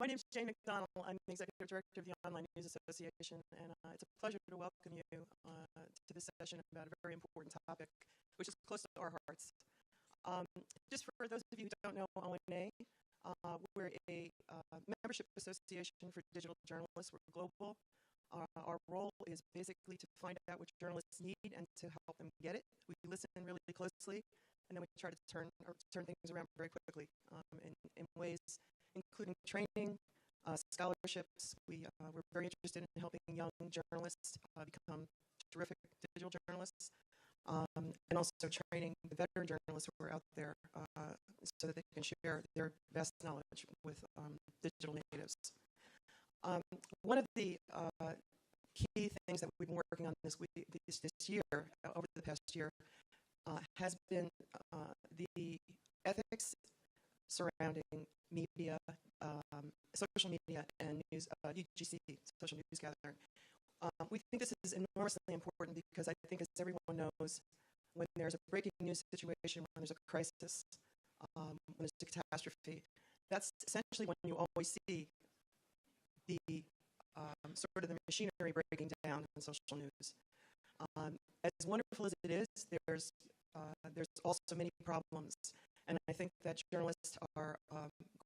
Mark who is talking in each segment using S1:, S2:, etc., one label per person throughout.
S1: My name is Jane McDonald. I'm the Executive Director of the Online News Association, and it's a pleasure to welcome you to this session about a very important topic, which is close to our hearts. Just for those of you who don't know ONA, we're a membership association for digital journalists. We're global. Our role is basically to find out what journalists need and to help them get it. We listen really closely, and then we try to turn things around very quickly in ways including training, scholarships. We're very interested in helping young journalists become terrific digital journalists, and also training the veteran journalists who are out there so that they can share their vast knowledge with digital natives. One of the key things that we've been working on this year, over the past year, has been the ethics surrounding media, social media, and news, UGC, social news gathering. We think this is enormously important because I think, as everyone knows, when there's a breaking news situation, when there's a crisis, when there's a catastrophe, that's essentially when you always see the sort of the machinery breaking down in social news. As wonderful as it is, there's also many problems, and I think that journalists are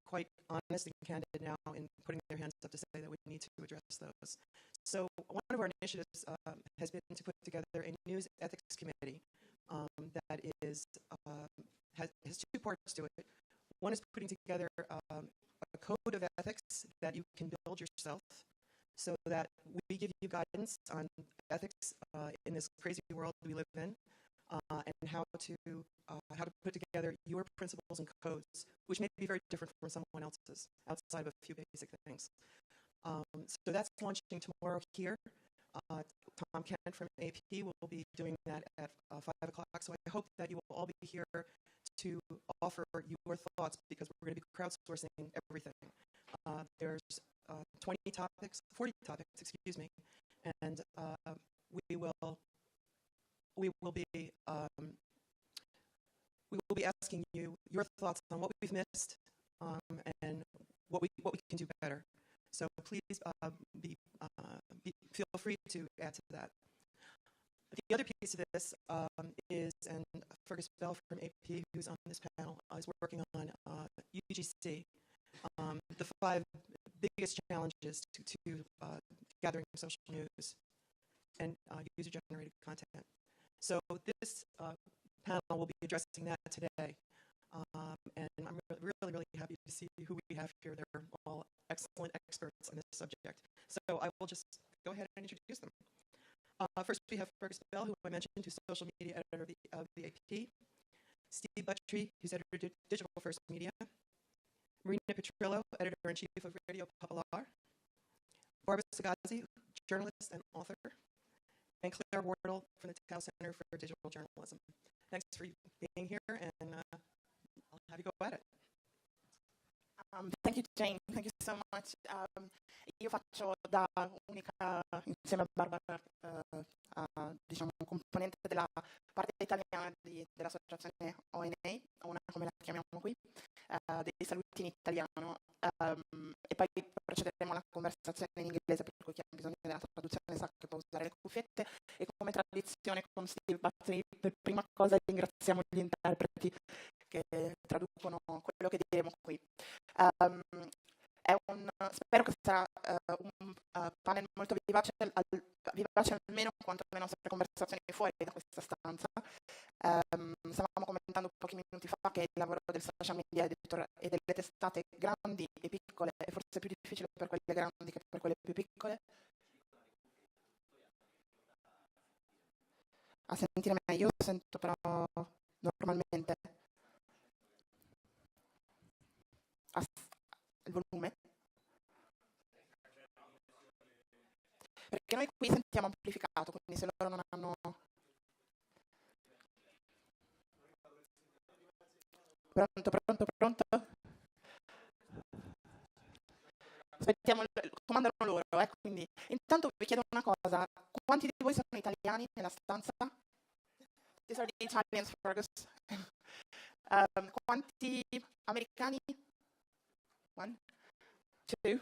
S1: quite honest and candid now in putting their hands up to say that we need to address those. So one of our initiatives has been to put together a news ethics committee that has two parts to it. One is putting together a code of ethics that you can build yourself, so that we give you guidance on ethics in this crazy world we live in, and how to put together your principles and codes, which may be very different from someone else's, outside of a few basic things. So that's launching tomorrow here. Tom Kent from AP will be doing that at 5 o'clock. So I hope that you will all be here to offer your thoughts, because we're going to be crowdsourcing everything. There's 40 topics, excuse me, and we will be asking you your thoughts on what we've missed and what we can do better. So please feel free to add to that. The other piece of this is, and Fergus Bell from AP, who's on this panel, is working on UGC, the 5 biggest challenges to gathering social news and user-generated content. So this panel will be addressing that today, and I'm really happy to see who we have here. They're all excellent experts on this subject. So I will just go ahead and introduce them. First, we have Fergus Bell, who I mentioned, who's social media editor of the AP. Steve Buttrey, who's editor of Digital First Media. Marina Petrillo, editor-in-chief of Radio Popular. Barbara Sagazzi, journalist and author. And Claire Wardle from the Tao Center for Digital Journalism. Thanks for being here, and I'll have you go at it.
S2: Thank you, Jane. Thank you so much. Io faccio da unica, insieme a Barbara, diciamo, componente della parte italiana dell'associazione ONA, una come la chiamiamo qui, dei saluti in italiano, e poi procederemo alla conversazione in inglese, per cui chi ha bisogno della traduzione sa che può usare le cuffiette. E come tradizione con Steve Buttrey, per prima cosa ringraziamo gli interpreti che traducono quello che diremo qui. Spero che sarà un panel molto vivace almeno quanto le nostre conversazioni fuori da questa stanza. Stavamo commentando pochi minuti fa che il lavoro del social media editor e delle testate grandi e piccole è forse più difficile per quelle grandi che per quelle più piccole. A sentire me, io sento però normalmente il volume, perché noi qui sentiamo amplificato, quindi se loro non hanno... Pronto? Aspettiamo, comandano loro, quindi intanto vi chiedo una cosa: quanti di voi sono italiani nella stanza? These are the Italians, Fergus. Quanti americani? One. two?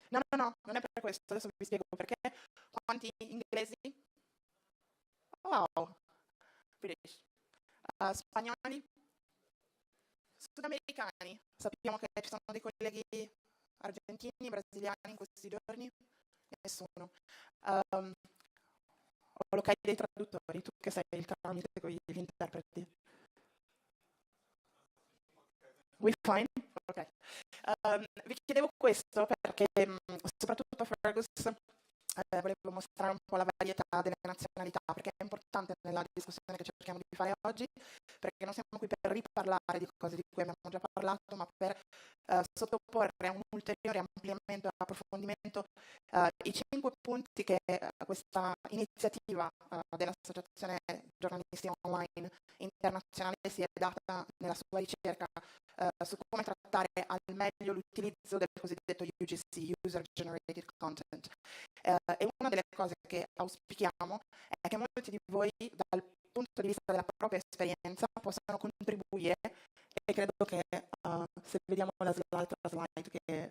S2: No, non è per questo, adesso vi spiego perché. Quanti inglesi? Wow, British. Spagnoli? Sudamericani? Sappiamo che ci sono dei colleghi argentini, brasiliani in questi giorni? Nessuno. Ho locali dei traduttori, tu che sei il tramite con gli interpreti. We fine? Ok. Vi chiedevo questo perché soprattutto a Fergus volevo mostrare un po' la varietà delle nazionalità, perché è importante nella discussione che cerchiamo di fare oggi, perché non siamo qui per riparlare di cose di cui abbiamo già parlato, ma per sottoporre a un ulteriore ampliamento e approfondimento i 5 punti che questa iniziativa dell'Associazione Giornalisti Online Internazionale si è data nella sua ricerca su come trattare al meglio l'utilizzo del cosiddetto UGC, User Generated Content. E una delle cose che auspichiamo è che molti di voi, dal punto di vista della propria esperienza, possano contribuire, e credo che se vediamo l'altra slide che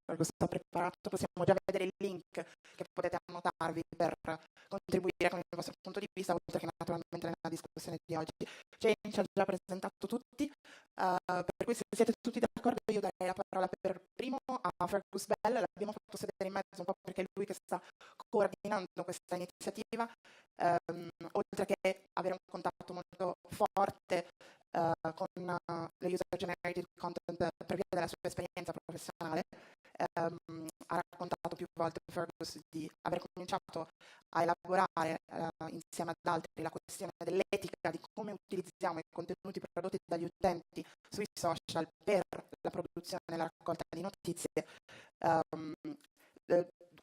S2: Fergus ha preparato, possiamo già vedere il link che potete annotarvi per contribuire con il vostro punto di vista, oltre che naturalmente nella discussione di oggi. Jane ci ha già presentato tutti, per cui se siete tutti d'accordo io darei la parola per primo a Fergus Bell, l'abbiamo fatto sedere in mezzo un po' perché è lui che sta coordinando questa iniziativa, oltre che avere un contatto molto forte con le user generated content per via della sua esperienza professionale. Ha raccontato più volte Fergus di aver cominciato a elaborare insieme ad altri la questione dell'etica di come utilizziamo i contenuti prodotti dagli utenti sui social per la produzione e la raccolta di notizie,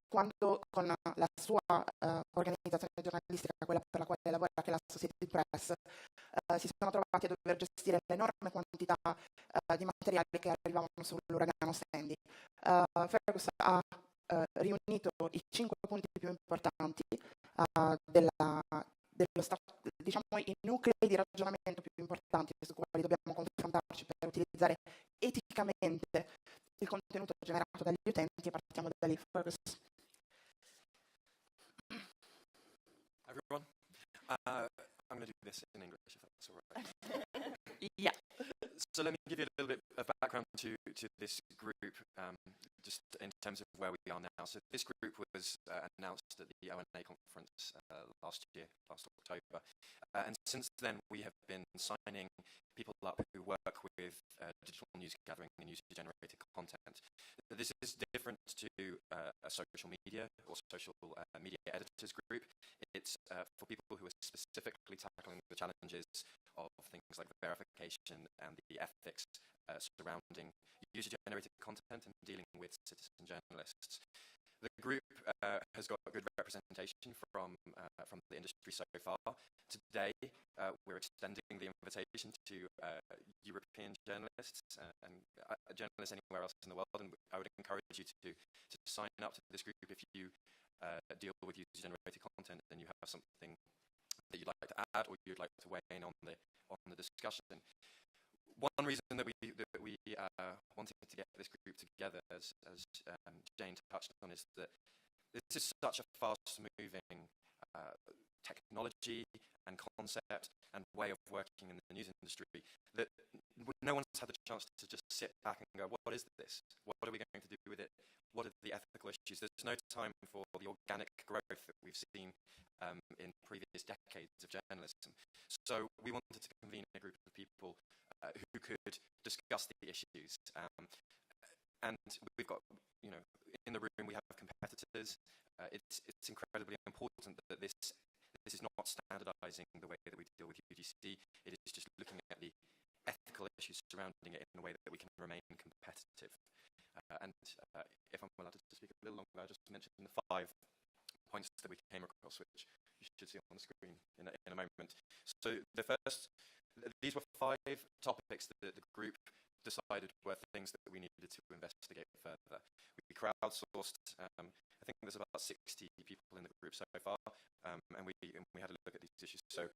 S2: quando con la sua organizzazione giornalistica, quella per la quale lavora, che è la Associated Press, si sono trovati a dover gestire l'enorme quantità di materiali che arrivavano sull'uragano Sandy. Fergus ha riunito i 5 punti più importanti diciamo i nuclei di ragionamento più importanti su quali dobbiamo confrontarci per utilizzare eticamente il contenuto generato dagli utenti, e partiamo da lì. Fergus.
S3: Everyone, I'm going to do this in English if that's all right.
S2: Yeah.
S3: So let me give you a little bit of background to this group, just in terms of where we are now. So this group was announced at the ONA conference last October. And since then, we have been signing people up who work with digital news gathering and user-generated content. This is different to a social media or social media editors group. It's for people who are specifically tackling the challenges of things like verification and the ethics surrounding user-generated content and dealing with citizen journalists. The group has got good representation from the industry so far. Today, we're extending the invitation to European journalists and journalists anywhere else in the world, and I would encourage you to sign up to this group if you deal with user-generated content and you have something that you'd like to add or you'd like to weigh in on the discussion. One reason that we wanted to get this group together, as Jane touched on, is that this is such a fast-moving technology and concept and way of working in the news industry that no one's had the chance to just sit back and go, what is this? What are we going to do with it? What are the ethical issues? There's no time for the organic growth that we've seen in previous decades of journalism. So we wanted to convene a group of people who could discuss the issues. And we've got, in the room we have competitors. It's incredibly important that this is not standardizing the way that we deal with UGC. It is just looking at the ethical issues surrounding it in a way that we can remain competitive. And if I'm allowed to speak a little longer, I'll just mention the 5 points that we came across, which you should see on the screen in a moment. So these were 5 topics that the group decided were things that we needed to investigate further. We crowdsourced, I think there's about 60 people in the group so far, and we had a look at these issues. So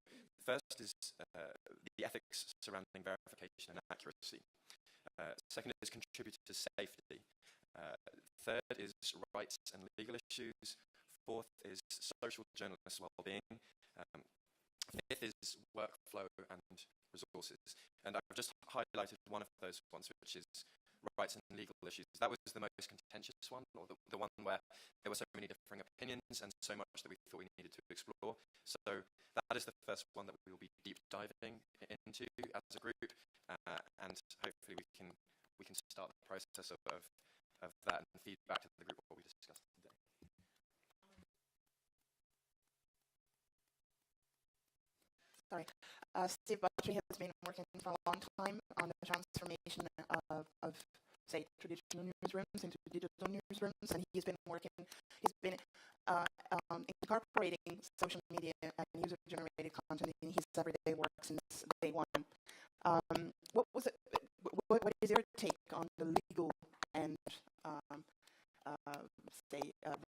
S3: first is the ethics surrounding verification and accuracy. Second is contributor safety. Third is rights and legal issues. Fourth is social journalist well-being. Fifth is workflow and resources. And I've just highlighted one of those ones, which is rights and legal issues. That was the most contentious one, or the one where there were so many differing opinions and so much that we thought we needed to explore. So that is the first one that we will be deep diving into as a group, and hopefully we can start the process of that and feed back to the group what we discussed today.
S2: Sorry. Steve Buttrey has been working for a long time on the transformation of say, traditional newsrooms into digital newsrooms, and he's been incorporating social media and user-generated content in his everyday work since day one. What is your take on the legal and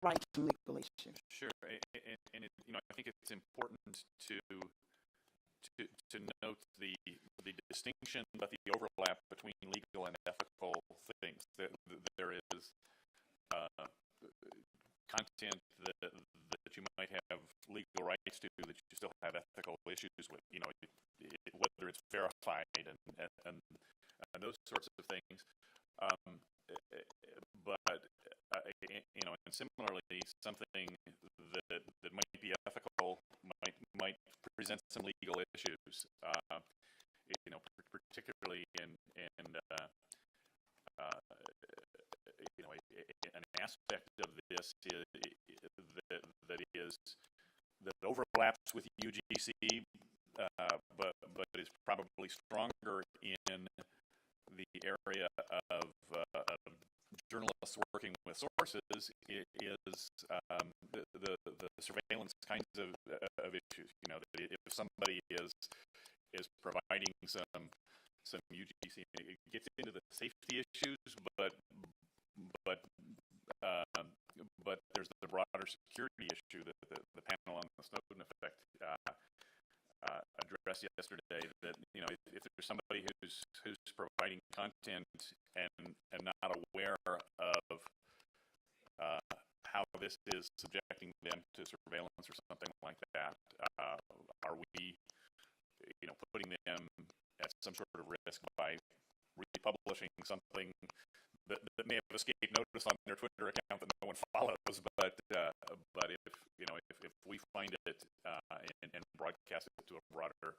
S2: right to legal issues?
S4: Sure, and I think it's important to note the distinction, but the overlap between legal and ethical things. That there is content that you might have legal rights to that you still have ethical issues with. Whether it's verified and those sorts of things. And similarly, something that might be ethical might present some legal issues. Particularly in an aspect of this that overlaps with UGC, but is probably stronger in the area of journalists working with sources is the surveillance kinds of issues. That if somebody is providing some UGC, it gets into the safety issues, but there's the broader security issue that the panel on the Snowden effect addressed yesterday. That if there's somebody who's providing content and not aware of how this is subjecting them to surveillance or something like that, are we putting them at some sort of risk by republishing something that may have escaped notice on their Twitter account that no one follows, but if we find it and broadcast it to a broader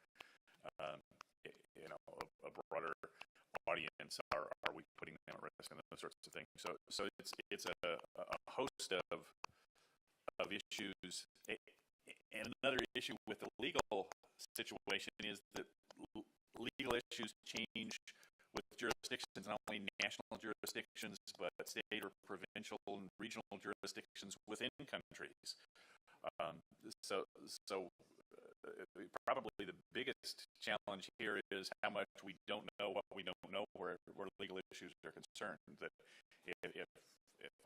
S4: a broader audience, are we putting them at risk and those sorts of things? So it's a host of issues. And another issue with the legal situation is that legal issues change with jurisdictions, not only national jurisdictions, but state or provincial and regional jurisdictions within countries. Probably the biggest challenge here is how much we don't know what we don't know where legal issues are concerned. That if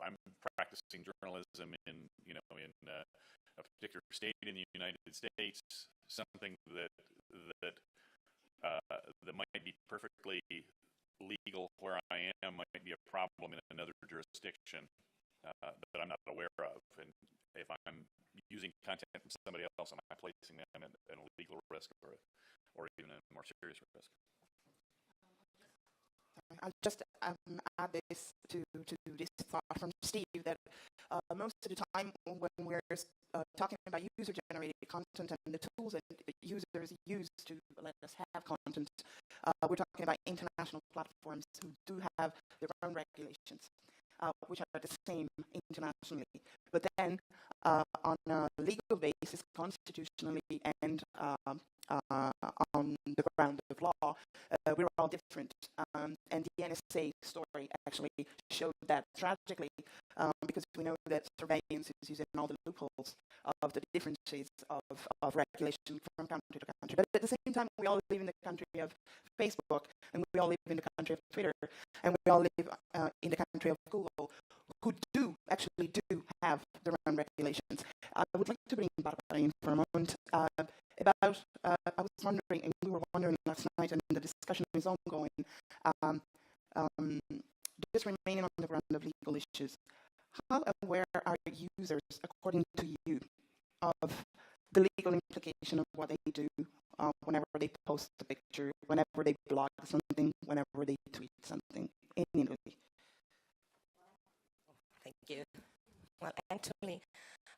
S4: I'm practicing journalism in a particular state in the United States, something that might be perfectly legal where I am might be a problem in another jurisdiction that I'm not aware of. And if I'm using content from somebody else, am I placing them at a legal risk or even a more serious risk?
S2: I'll just add this to this thought from Steve, that most of the time when we're talking about user-generated content and the tools that users use to let us have content, we're talking about international platforms who do have their own regulations, which are the same internationally. But then on a legal basis, constitutionally and on the ground of law, we're all different. And the NSA story actually showed that tragically, because we know that surveillance is using all the loopholes of the differences of regulation from country to country. But at the same time, we all live in the country of Facebook, and we all live in the country of Twitter, and we all live in the country of Google, who actually do have their own regulations. I would like to bring Barbara in for a moment about, I was wondering, and we were wondering last night, and the discussion is ongoing, issues. How aware are users, according to you, of the legal implication of what they do whenever they post a picture, whenever they blog something, whenever they tweet something in Italy?
S5: Thank you. Well, actually,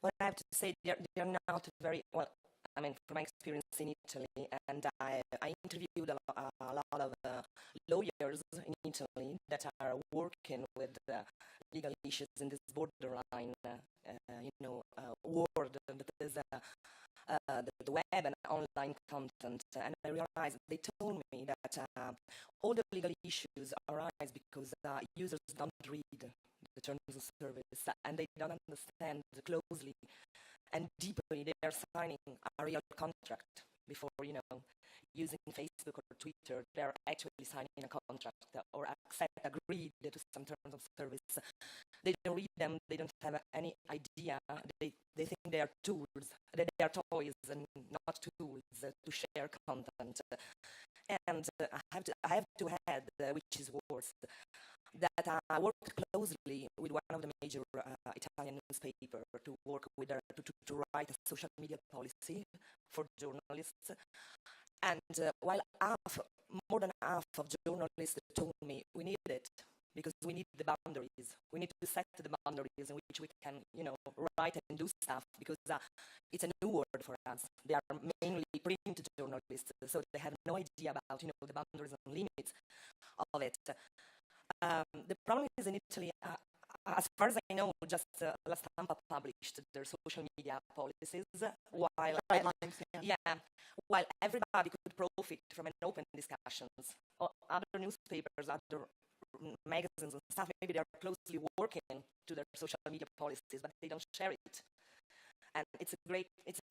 S5: what I have to say, they're not very well. I mean, from my experience in Italy, and I interviewed a lot of lawyers in Italy that are working with legal issues in this borderline, world that is the web and online content. And I realized they told me that all the legal issues arise because users don't read the terms of service and they don't understand closely and deeply they are signing a real contract before, using Facebook or Twitter, they're actually signing a contract or agreed to some terms of service. They don't read them, they don't have any idea, they think they are tools, they are toys and not tools to share content. And I have to add, which is worse, that I worked closely with one of the major Italian newspapers to work with her to write a social media policy for journalists. And while more than half of journalists told me we need it because we need the boundaries. We need to set the boundaries in which we can, write and do stuff because it's a new word for us. They are mainly print journalists, so they have no idea about, the boundaries and limits of it. The problem is in Italy, as far as I know, just La Stampa published their social media policies, while while everybody could profit from an open discussions. Other newspapers, other magazines and stuff, maybe they are closely working to their social media policies, but they don't share it. And it's a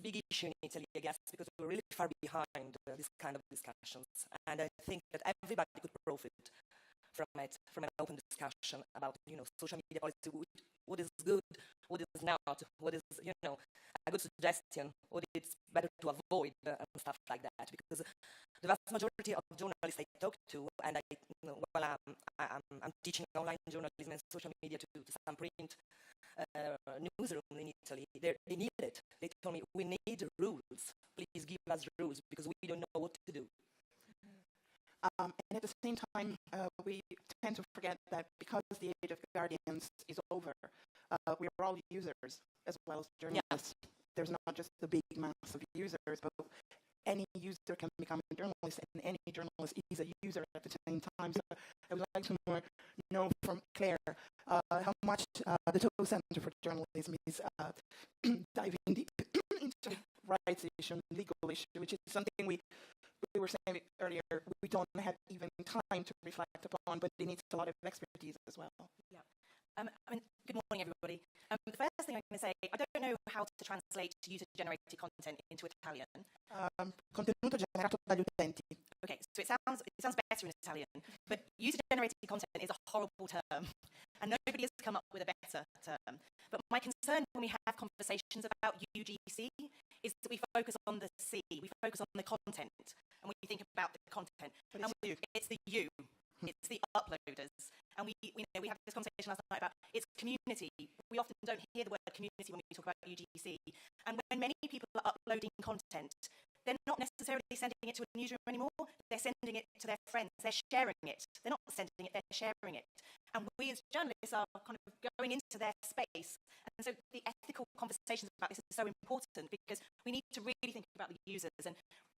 S5: big issue in Italy, I guess, because we're really far behind this kind of discussions. And I think that everybody could profit from it, from an open discussion about, social media policy, what is good, what is not, what is, a good suggestion, what it's better to avoid, and stuff like that. Because the vast majority of journalists I talk to, and I'm teaching online journalism and social media to some print newsroom in Italy, they need it. They told me, we need rules. Please give us rules because we don't know what to do.
S2: And at the same time, we tend to forget that because the age of guardians is over, we are all users as well as journalists. Yeah. There's not just the big mass of users, but any user can become a journalist, and any journalist is a user at the same time. So I would like to know from Claire how much the Total Center for Journalism is diving deep into rights issue and legal issue, which is something we were saying earlier, we don't have even time to reflect upon, but it needs a lot of expertise as well.
S5: Yeah. Good morning, everybody. The first thing I'm going to say, I don't know how to translate user-generated content into Italian.
S2: Contenuto generato dagli utenti.
S5: Okay, so it sounds better in Italian, but user-generated content is a horrible term, and nobody has come up with a better term. But my concern when we have conversations about UGC is that we focus on the C, we focus on the content, and we think about the content.
S2: But
S5: it's the you. It's the uploaders. And we had this conversation last night about it's community. We often don't hear the word community when we talk about UGC. And when many people are uploading content, they're not necessarily sending it to a newsroom anymore. They're sending it to their friends. They're sharing it. They're not sending it, they're sharing it. And we as journalists are kind of going into their space. And so the ethical conversations about this is so important because we need to really think about the users. And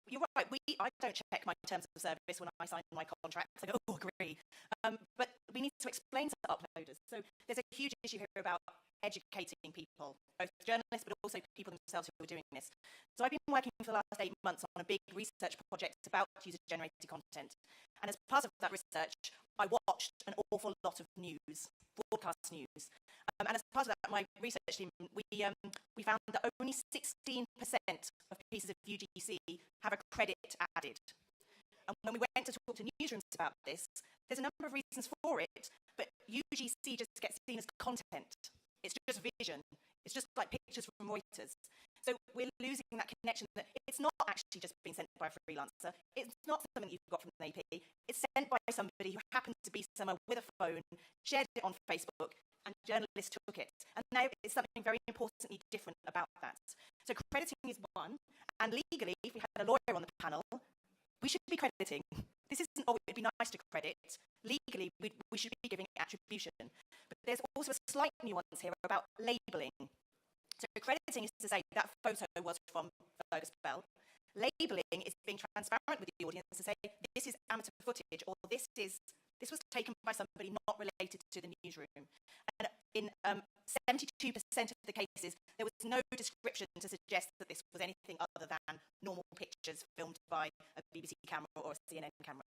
S5: you're right, I don't check my terms of service when I sign my contracts. I go, oh, agree. But we need to explain to uploaders. So there's a huge issue here about educating people, both journalists but also people themselves who are doing this. So I've been working for the last 8 months on a big research project about user-generated content. And as part of that research, I watched an awful lot of news, broadcast news. And as part of that, my research team, we found that only 16% of pieces of UGC have a credit added. And when we went to talk to newsrooms about this, there's a number of reasons for it, but UGC just gets seen as content. It's just vision. It's just like pictures from Reuters. So we're losing that connection that it's not actually just being sent by a freelancer. It's not something you've got from the AP. It's sent by somebody who happens to be somewhere with a phone, shared it on Facebook, and
S6: journalists took it. And now it's something very importantly different about that. So crediting is one, and legally, if we had a lawyer on the panel, we should be crediting. This isn't, oh, it'd be nice to credit. Legally, we should be giving attribution. But there's also a slight nuance here about labelling. So crediting is to say that photo was from Fergus Bell. Labelling is being transparent with the audience to say this is amateur footage, or this was taken by somebody not related to the newsroom. And in 72% of the cases, there was no description to suggest that this was anything other than normal pictures filmed by a BBC camera or a CNN camera.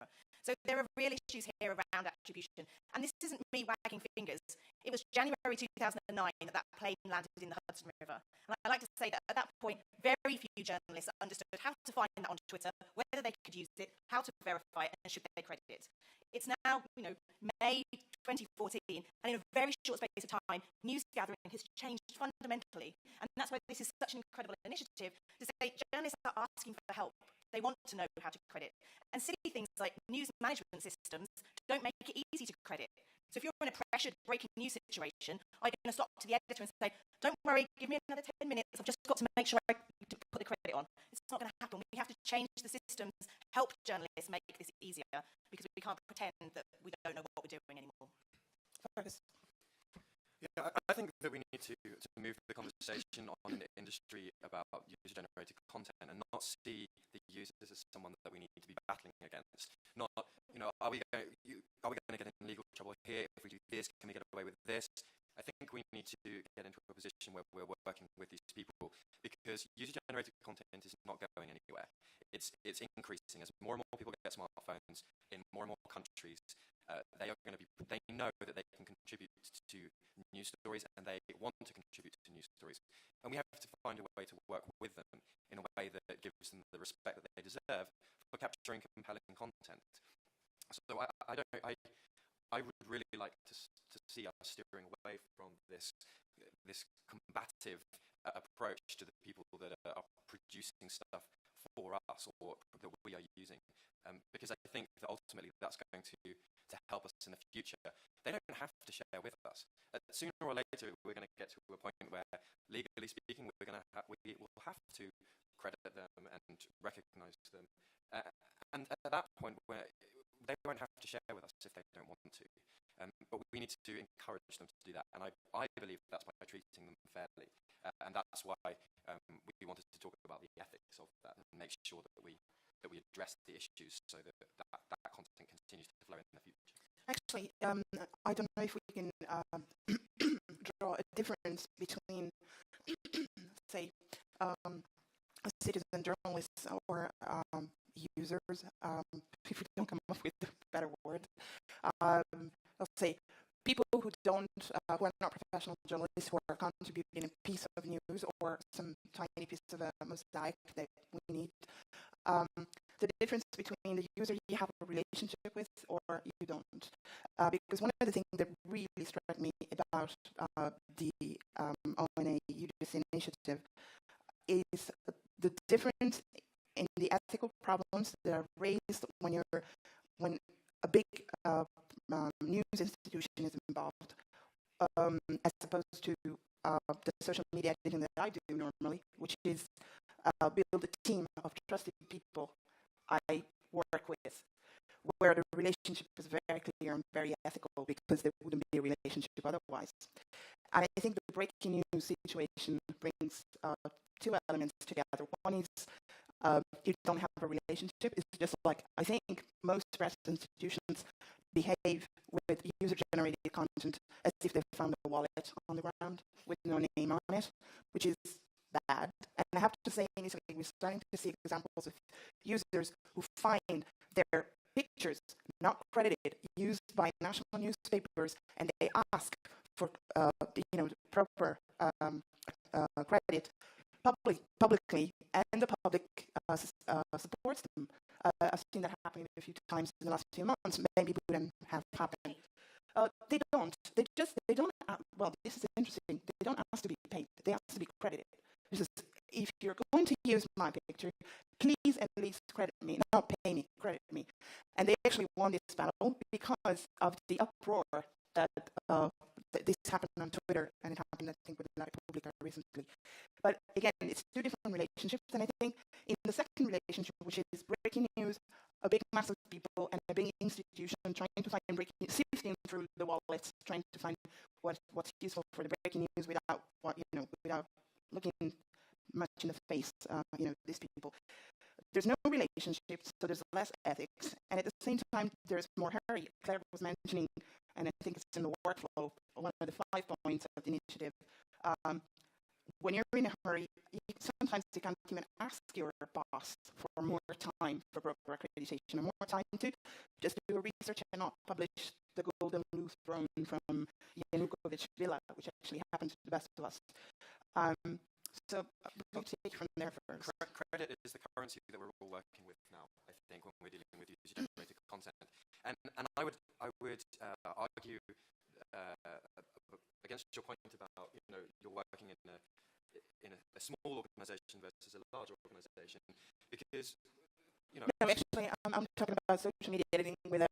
S6: So there are real issues here around attribution. And this isn't me wagging fingers. It was January 2009 that plane landed in the Hudson River. And I like to say that at that point, very few journalists understood how to find that on Twitter, whether they could use it, how to verify it, and should they credit it. It's now, May 2014, and in a very short space of time, news gathering has changed fundamentally. And that's why this is such an incredible initiative to say journalists are asking for help. They want to know how to credit. And silly things like news management systems don't make it easy to credit. So if you're in a pressured breaking news situation, I'm going to stop to the editor and say, don't worry, give me another 10 minutes. I've just got to make sure I put the credit on. It's not going to happen. We have to change the systems, help journalists make this easier, because we can't pretend that we don't know what we're doing anymore.
S3: Yeah, I think that we need to move the conversation on the industry about user-generated content and not see the users as someone that we need to be battling against. Not, are we going to get in legal trouble here if we do this? Can we get away with this? I think we need to get into a position where we're working with these people, because user-generated content is not going anywhere. It's increasing as more and more people get smartphones in more and more countries. They know that they can contribute to news stories, and they want to contribute to news stories. And we have to find a way to work with them in a way that gives them the respect that they deserve for capturing compelling content. So I would really like to see us steering away from this combative approach to the people that are producing stuff for us or that we are using. Because I think that ultimately that's going to help us in the future. They don't have to share with us. Sooner or later, we're going to get to a point where, legally speaking, we will have to credit them and recognise them. And at that point, where they won't have to share with us if they don't want to. But we need to encourage them to do that. And I believe that's by treating them fairly. And that's why we wanted to talk about the ethics of that and make sure that we address the issues so that content continues to flow in the future.
S2: Actually, I don't know if we can draw a difference between, say, citizen journalists or users, if we don't come up with a better word. Let's say people who are not professional journalists, who are contributing a piece of news or some tiny piece of a mosaic that we need. The difference between the user you have a relationship with or you don't. Because one of the things that really struck me about the ONA UGC initiative is the difference in the ethical problems that are raised when a big news institution is involved, as opposed to the social media editing that I do normally, which is build a team of trusted people I work with, where the relationship is very clear and very ethical, because there wouldn't be a relationship otherwise. And I think the breaking news situation brings two elements together. One is you don't have a relationship. It's just like, I think most press institutions behave with user-generated content as if they found a wallet on the ground with no name on it, which is bad. And I have to say, initially, we're starting to see examples of users who find their pictures not credited, used by national newspapers, and they ask for proper credit publicly, and the public supports them. I've seen that happening a few times in the last few months. Maybe it wouldn't have happened. They don't. They don't. Well, this is interesting. They don't ask to be paid. They ask to be credited. This is, if you're going to use my picture, please at least credit me, not pay me, credit me. And they actually won this battle because of the uproar that this happened on Twitter, and it happened, I think, with La Repubblica recently. But again, it's two different relationships, and I think in the second relationship, which is breaking news, a big mass of people and a big institution trying to find breaking news, sifting through the wallets, trying to find what's useful for the breaking news without without looking much in the face, these people. There's no relationship, so there's less ethics, and at the same time, there's more hurry. Claire was mentioning, and I think it's in the workflow, one of the 5 points of the initiative. When you're in a hurry, sometimes you can't even ask your boss for more time for broker accreditation and more time to just do a research and not publish the golden blue throne from Yanukovych Villa, which actually happened to the best of us. So we'll take from there first.
S3: Credit is the currency that we're all working with now, I think, when we're dealing with user-generated content. And I would argue against your point about you're working in a small organisation versus a large organisation, because
S2: No, actually, I'm talking about social media editing with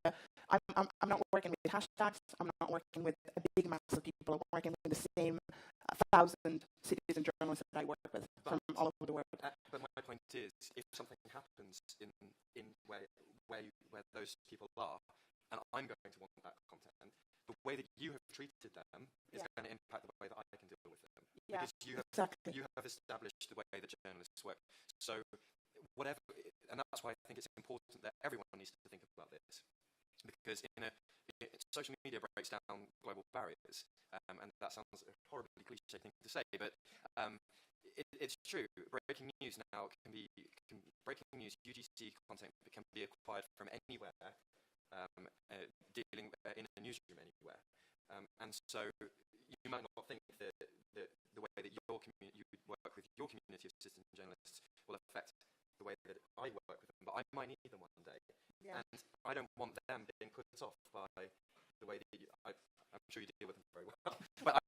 S2: I'm not working with hashtags. I'm not working with a big mass of people. I'm working with the same 1,000 citizen journalists that I work with from all over the world.
S3: But my point is, if something happens in where those people are, and I'm going to want that content, the way that you have treated them is going to impact the way that I can deal with them.
S2: Yeah,
S3: Because you have established the way that journalists work. So whatever, and that's why I think it's important that everyone needs to think about this, because social media breaks down global barriers, and that sounds a horribly cliche thing to say, but it's true. Breaking news now breaking news UGC content can be acquired from anywhere, dealing in a newsroom anywhere, and so you might not think that the way that you work with your community of citizen journalists will affect the way that I work with them, but I might need them one day, and I don't want them being put off by the way that I'm sure you deal with them very well. But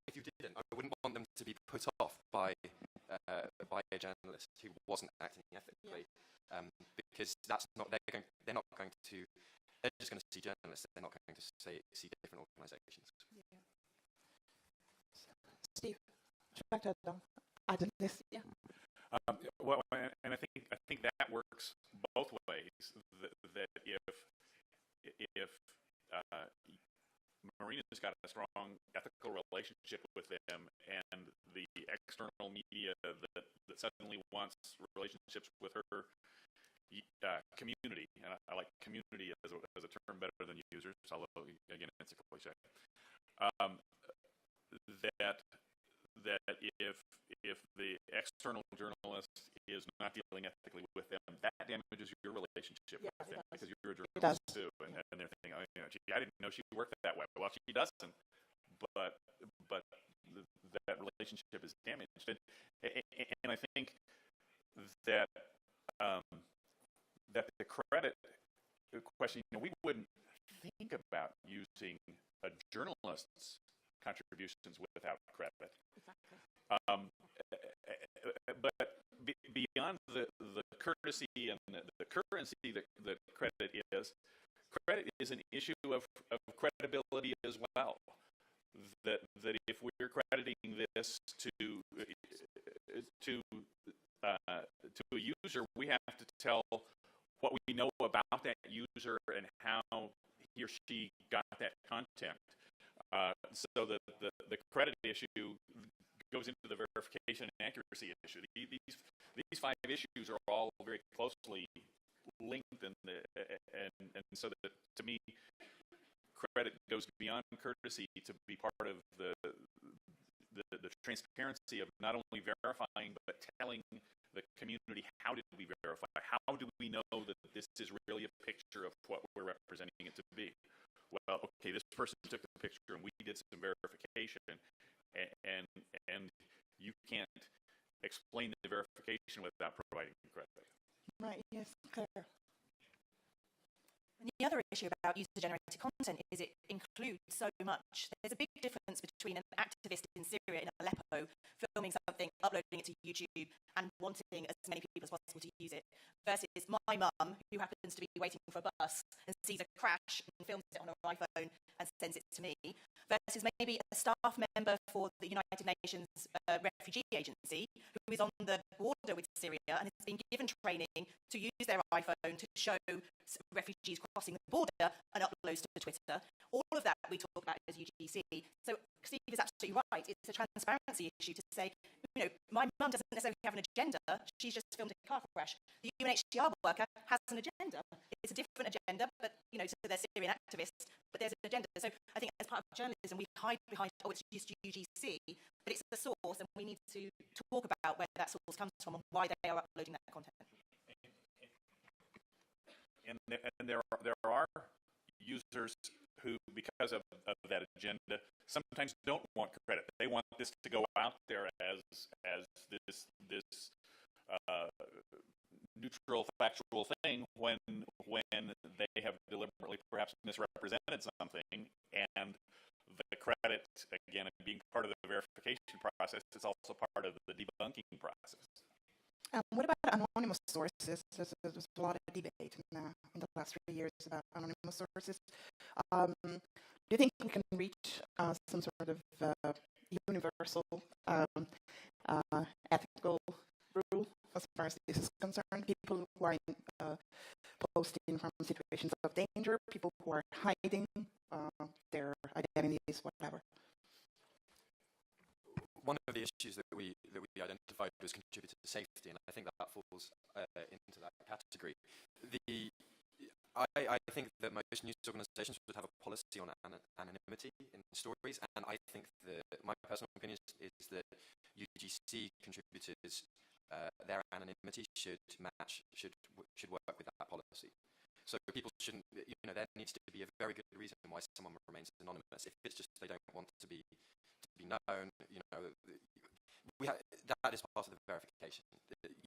S3: if you didn't, I wouldn't want them to be put off by a journalist who wasn't acting ethically, because they're just going to see journalists. They're not going to see different organisations.
S2: Yeah. Steve, back to add to this. Yeah.
S4: Well, and I think that works both ways. That if Marina's got a strong ethical relationship with them, and the external media that suddenly wants relationships with her community, and I like community as a term better than users, although again it's a cliche. That if the external journalist is not dealing ethically with them, that damages your relationship with them, because you're a journalist too, and they're thinking, oh, I didn't know she worked that way. Well, she doesn't, but that relationship is damaged, and I think that that the credit question, we wouldn't think about using a journalist's contributions without credit.
S2: Exactly.
S4: But beyond the courtesy and the currency that credit is an issue of credibility as well. That if we're crediting this to a user, we have to tell what we know about that user and how he or she got that content. So that the credit issue goes into the verification and accuracy issue. These 5 issues are all very closely linked, and so that, to me, credit goes beyond courtesy to be part of the transparency of not only verifying but telling the community, how did we verify? How do we know that this is really a picture of what we're representing it to be? Well, okay, this person took the picture and we did some verification, and you can't explain the verification without providing credit.
S2: Right, yes, clear.
S6: And the other issue about user-generated content is it includes so much. There's a big difference between an activist in Syria, in Aleppo, filming something, uploading it to YouTube, and wanting as many people as possible to use it, versus my mum, who happens to be waiting for a bus and sees a crash and films it on her iPhone and sends it to me, versus maybe a staff member for the United Nations Refugee Agency who is on the border with Syria and has been given training to use their iPhone to show refugees crossing the border and uploads to Twitter. All of that we talk about as UGC. So Steve is absolutely right. It's a transparency issue to say, you know, my mum doesn't necessarily have an agenda. She's just filmed a car crash. The UNHCR worker has an agenda. It's a different agenda, but, you know, so they're Syrian activists, but there's an agenda. So I think as part of journalism, we hide behind, oh, it's just UGC, but it's the source, and we need to talk about where that source comes from and why they are uploading that content.
S4: And there are users who, because of that agenda, sometimes don't want credit. They want this to go out there as this neutral, factual thing when they have deliberately perhaps misrepresented something, and the credit, again, being part of the verification process, is also part of the debunking process.
S2: What about anonymous sources? There's a lot of debate in the last 3 years about anonymous sources. Do you think we can reach some sort of universal ethical rule as far as this is concerned? People who are posting from situations of danger, people who are hiding their identities, whatever.
S3: One of the issues that we identified was contributor safety, and I think that falls into that category. I think that most news organizations would have a policy on anonymity in stories, and I think that my personal opinion is that UGC contributors, their anonymity should work with that policy. So people shouldn't, you know, there needs to be a very good reason why someone remains anonymous. If it's just they don't want to be known, you know, that is part of the verification.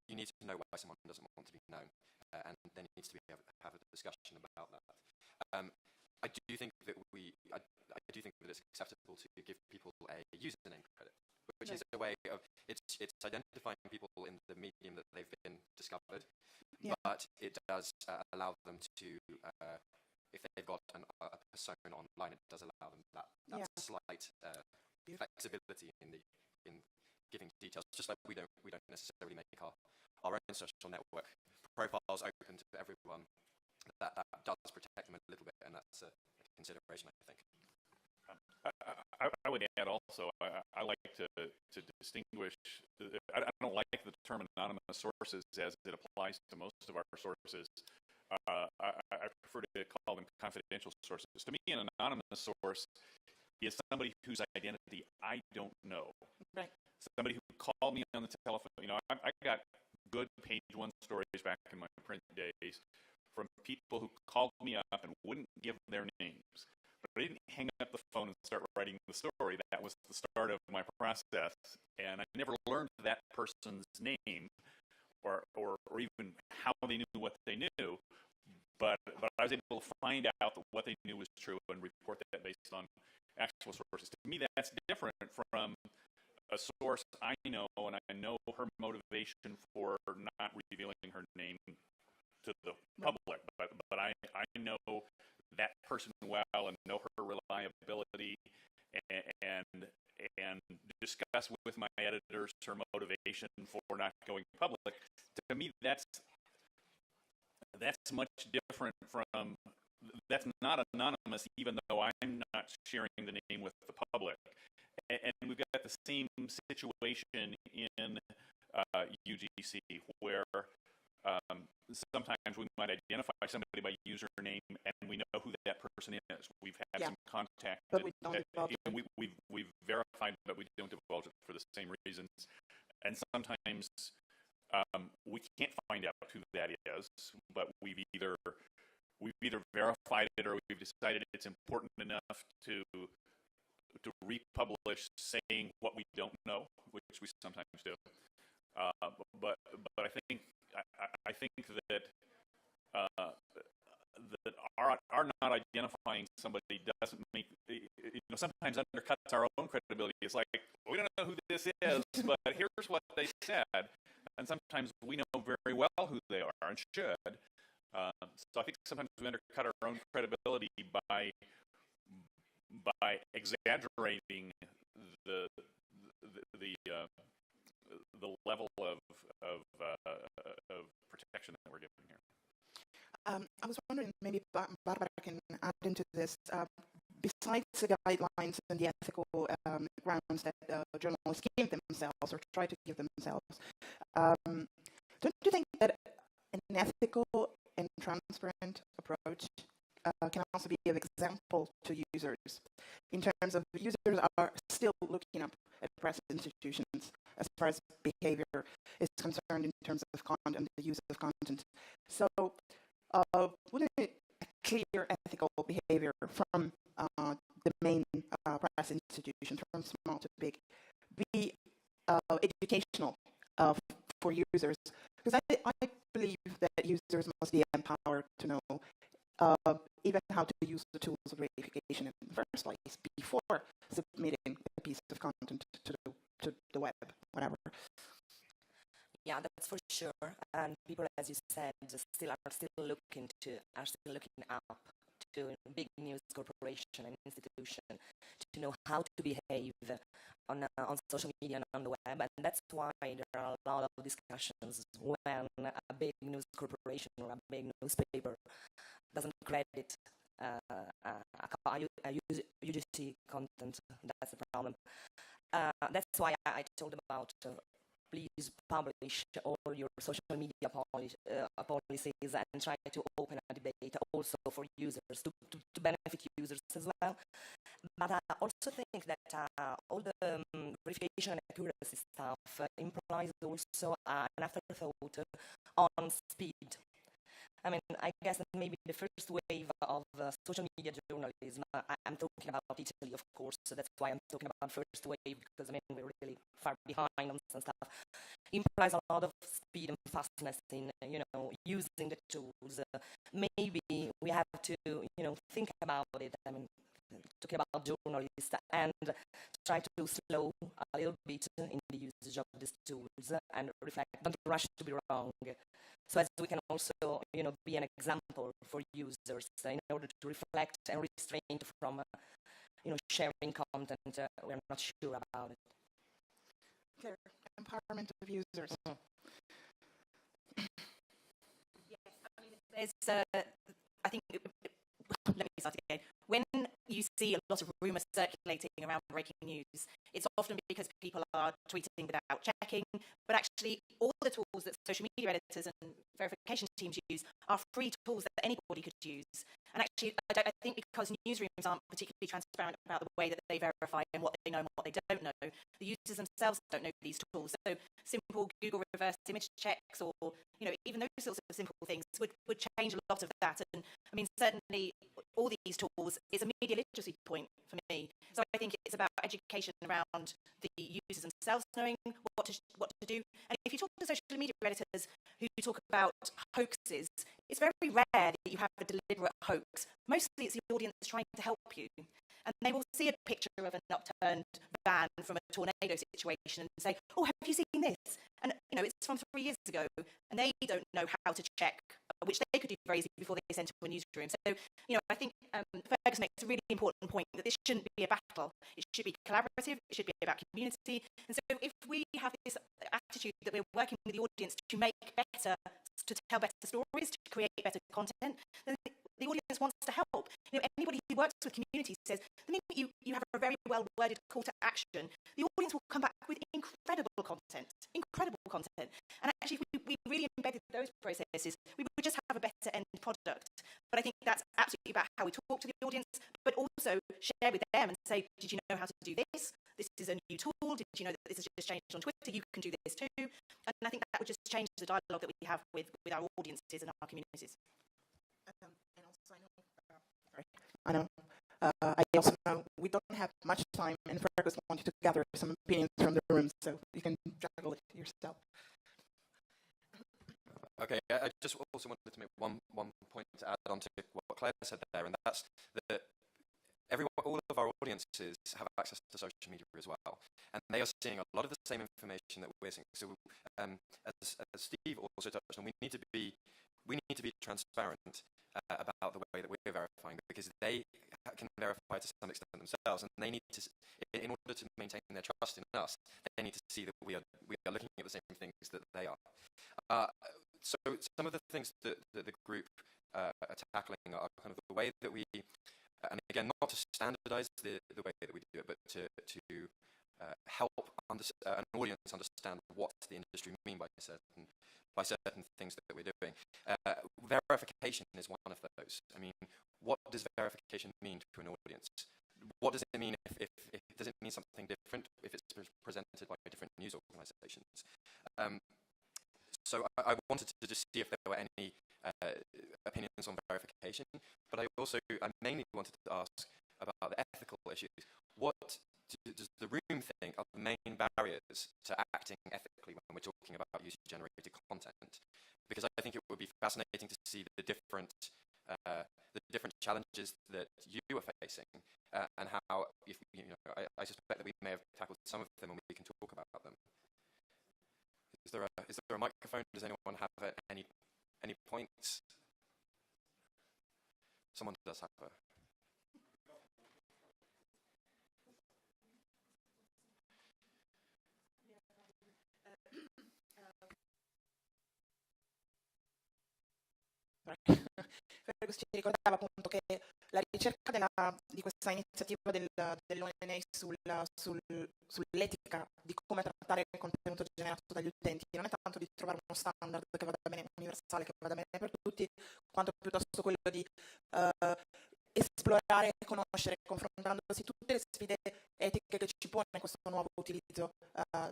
S3: You need to know why someone doesn't want to be known, and there needs to be have a discussion about that. I do think that it's acceptable to give people a username credit, which is a way of it's identifying people in the medium that they've been discovered, but it does allow them to, if they've got a persona online, it does allow them that slight flexibility in giving details, just like we don't necessarily make our own social network profiles open to everyone. That does protect them a little bit, and that's a consideration, I think.
S4: I would add also, I like to distinguish. I don't like the term anonymous sources as it applies to most of our sources. I prefer to call them confidential sources. To me, an anonymous source is somebody whose identity I don't know.
S2: Right.
S4: Somebody who called me on the telephone. You know, I got good page one stories back in my print days from people who called me up and wouldn't give their names. But I didn't hang up the phone and start writing the story. That was the start of my process. And I never learned that person's name or even how they knew what they knew. But I was able to find out that what they knew was true and report that based on actual sources. To me, that's different from a source I know, and I know her motivation for not revealing her name to the public. But I know that person well and know her reliability and discuss with my editors her motivation for not going public. To me, that's much different from, that's not anonymous, even though I'm not sharing the name with the public. And we've got the same situation in UGC, where sometimes we might identify somebody by username and we know who that person is. We've had some contact,
S2: but we don't divulge it.
S4: We've verified, but we don't divulge it for the same reasons. And sometimes we can't find out who that is, but we've either verified it or we've decided it's important enough to republish saying what we don't know, which we sometimes do. But I think that that our not identifying somebody doesn't make, sometimes undercuts our own credibility. It's like, we don't know who this is, but here's what they said. And sometimes we know very well who they are and should. So I think sometimes we undercut our own credibility by exaggerating the level of protection that we're giving here.
S2: I was wondering, maybe Barbara can add into this. Besides the guidelines and the ethical grounds that journalists give themselves or try to give themselves, don't you think that an ethical and transparent approach can also be an example to users in terms of users are still looking up at press institutions as far as behavior is concerned in terms of content, the use of content. So wouldn't a clear ethical behavior from the main press institutions, from small to big, be educational for users? Because I believe that users must be empowered to know even how to use the tools of verification in the first place before submitting a piece of content to the web, whatever.
S5: Yeah, that's for sure. And people, as you said, are still looking up to big news corporation and institution to know how to behave on social media and on the web. And that's why there are a lot of discussions when a big news corporation or a big newspaper doesn't credit a UGC content. That's the problem. That's why I told about please publish all your social media policies and try to open a debate also for users, to benefit users as well. But I also think that all the verification and accuracy stuff implies also an afterthought on speed. I mean, I guess that maybe the first wave of social media journalism, I'm talking about Italy, of course, so that's why I'm talking about first wave, because, I mean, we're really far behind on some stuff, implies a lot of speed and fastness in, using the tools. Maybe we have to, think about it, I mean, talking about journalists, and try to slow a little bit in the usage of these tools and reflect, don't rush to be wrong. So as we can also, be an example for users in order to reflect and restrain from, sharing content we're not sure about it.
S2: Clear empowerment of users.
S6: Yes, I mean, there's, I think, let me start again. When you see a lot of rumours circulating around breaking news, it's often because people are tweeting without checking, but actually all the tools that social media editors and verification teams use are free tools that anybody could use. And actually, I think because newsrooms aren't particularly transparent about the way that they verify and what they know and what they don't know, the users themselves don't know these tools. So simple Google reverse image checks or, even those sorts of simple things would change a lot of that. And I mean, certainly all these tools is a media literacy point for me. So I think it's about education around the users themselves knowing what to do. And if you talk to social media editors who talk about hoaxes, it's very rare that you have a deliberate hoax. Mostly it's the audience trying to help you. And they will see a picture of an upturned van from a tornado situation and say, oh, have you seen this? And, it's from 3 years ago, and they don't know how to check, which they could do very easily before they send to a newsroom. So, I think Fergus makes a really important point that this shouldn't be a battle. It should be collaborative. It should be about community. And so if we have this attitude that we're working with the audience to tell better stories, to create better content, then the audience wants to help. Anybody who works with community says, the minute you have a very well-worded call to action, the audience will come back with incredible content. And actually, if we really embedded those processes, we would just have a better end product. But I think that's absolutely about how we talk to the audience, but also share with them and say, did you know how to do this? This is a new tool. Did you know that this has just changed on Twitter? You can do this too. And I think that would just change the dialogue that we have with our audiences and our communities.
S2: And also, I know. I also know we don't have much time, and Fergus wanted to gather some opinions from the room, so you can juggle it yourself.
S3: Okay, I just also wanted to make one point to add on to what Claire said there, and that's that all of our audiences have access to social media as well, and they are seeing a lot of the same information that we're seeing. So, as Steve also touched on, we need to be transparent about the way that we're verifying, because they can verify to some extent themselves, and they need to, in order to maintain their trust in us, they need to see that we are looking at the same things that they are. So some of the things that the group are tackling are kind of the way that we, and again, not to standardize the way that we do it, but to help an audience understand what the industry mean by certain things that we're doing. Verification is one of those. I mean, what does verification mean to an audience? What does it mean if does it mean something different if it's presented by different news organizations? So I wanted to just see if there were any opinions on verification, but I mainly wanted to ask about the ethical issues. What does the room think are the main barriers to acting ethically when we're talking about user-generated content? Because I think it would be fascinating to see the different challenges that you are facing, and how, I suspect that we may have tackled some of them, and we can talk about them. Is there a microphone? Does anyone have any points? Someone does have a.
S2: Fergus ci ricordava appunto che la ricerca di questa iniziativa dell'ONA sull'etica di come trattare il contenuto generato dagli utenti non è tanto di trovare uno standard che vada bene, universale, che vada bene per tutti, quanto piuttosto quello di esplorare, conoscere, confrontandosi tutte le sfide etiche che ci pone questo nuovo utilizzo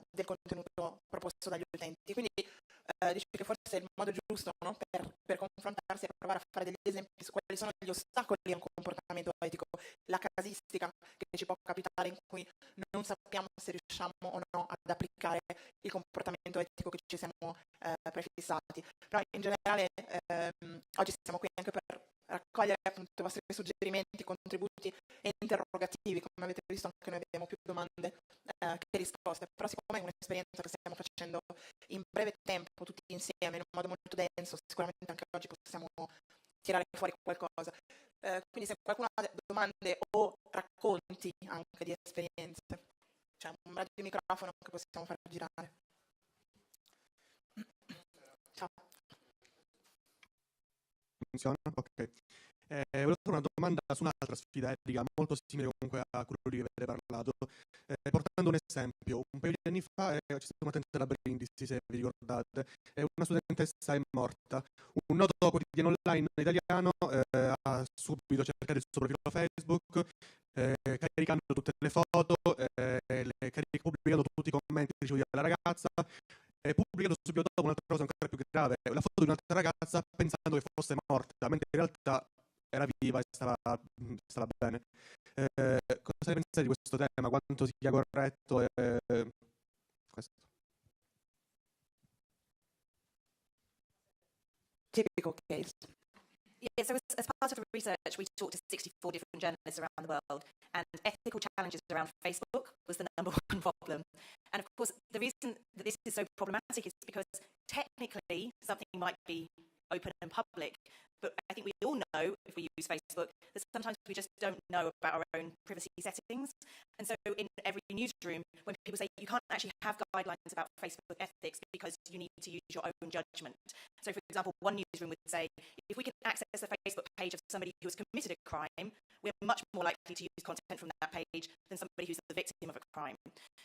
S2: del contenuto proposto dagli utenti. Quindi dice che forse è il modo giusto, no? per confrontarsi e provare a fare degli esempi su quali sono gli ostacoli a un comportamento etico, la casistica che ci può capitare in cui non sappiamo se riusciamo o no ad applicare il comportamento etico che ci siamo prefissati. Però in generale oggi siamo qui anche per raccogliere appunto i vostri suggerimenti, contributi e interrogativi. Come avete visto anche noi abbiamo più domande che risposte, però siccome è un'esperienza che stiamo facendo in breve tempo tutti insieme in un modo molto denso, sicuramente anche oggi possiamo tirare fuori qualcosa. Quindi se qualcuno ha domande o racconti anche di esperienze, c'è un radiomicrofono che possiamo far girare. Ciao.
S7: Funziona? Ok. Volevo fare una domanda su un'altra sfida etica, molto simile comunque a quello di cui avete parlato, portando un esempio. Un paio di anni fa c'è stata una tentata da Brindisi, se vi ricordate, una studentessa è morta. Un noto quotidiano online italiano ha subito cercato il suo profilo Facebook, caricando tutte le foto, pubblicando tutti i commenti ricevuti dalla ragazza, pubblicando subito dopo un'altra cosa ancora più grave, la foto di un'altra ragazza pensando che fosse morta, mentre in realtà era viva e stava bene. Cosa ne pensate di questo tema? Quanto sia corretto? Questo.
S2: Typical case.
S6: Yeah, so as part of the research, we talked to 64 different journalists around the world, and ethical challenges around Facebook was the number one problem. And of course, the reason that this is so problematic is because technically something might be open and public, but I think we all know, if we use Facebook, that sometimes we just don't know about our own privacy settings. And so in every newsroom, when people say you can't actually have guidelines about Facebook ethics because you need to use your own judgment. So for example, one newsroom would say, if we can access the Facebook page of somebody who has committed a crime, we're much more likely to use content from that page than somebody who's the victim of a crime.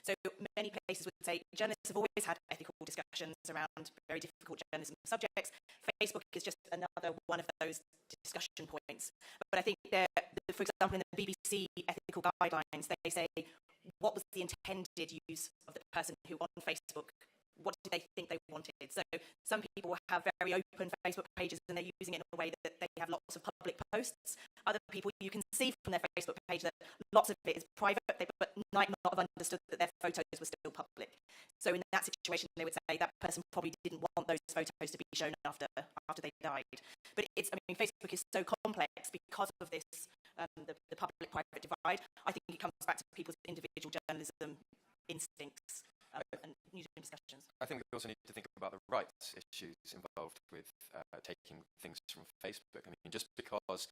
S6: So many places would say journalists have always had ethical discussions around very difficult journalism subjects. Facebook is just another one of those discussion points. But I think, for example, in the BBC ethical guidelines, they say, what was the intended use of the person who on Facebook, what did they think they wanted? So some people have very open Facebook pages and they're using it in a way that they have lots of public posts. Other people, you can see from their Facebook page that lots of it is private, but might not have understood that their photos were still public. So in that situation, they would say that person probably didn't want those photos to be shown after they died. But Facebook is so complex because of this, the public-private divide. I think it comes back to people's individual journalism instincts and newsroom discussions.
S3: I think we also need to think about the rights issues involved with taking things from Facebook. I mean, just because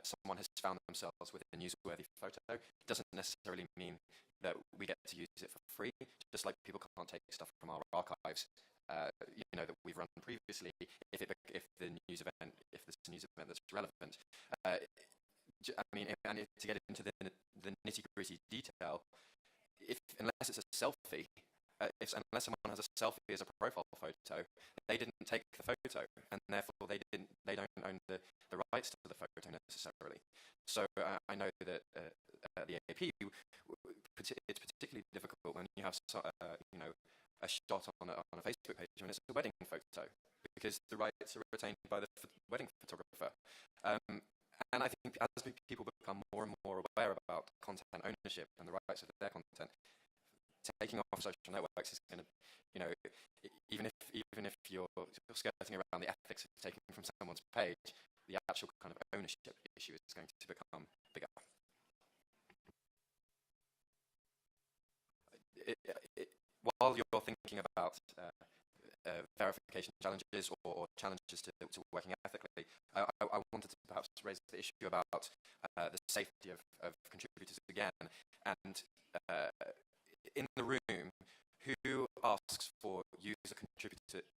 S3: someone has found themselves with a newsworthy photo, it doesn't necessarily mean that we get to use it for free, just like people can't take stuff from our archives, that we've run previously, if there's a news event that's relevant. And to get into the nitty-gritty detail, unless it's a selfie, unless someone has a selfie as a profile photo, they didn't take the photo, and therefore they don't own the rights to the photo necessarily. So I know that at the AP, it's particularly difficult when you have a shot on a Facebook page and it's a wedding photo, because the rights are retained by the wedding photographer. And I think as people become more and more aware about content ownership and the rights of their content, taking off social networks is going to, even if you're skirting around the ethics of taking from someone's page, the actual kind of ownership issue is going to become bigger. While you're thinking about verification challenges or challenges to working ethically, I wanted to perhaps raise the issue about the safety of contributors again. And in the room, who asks for user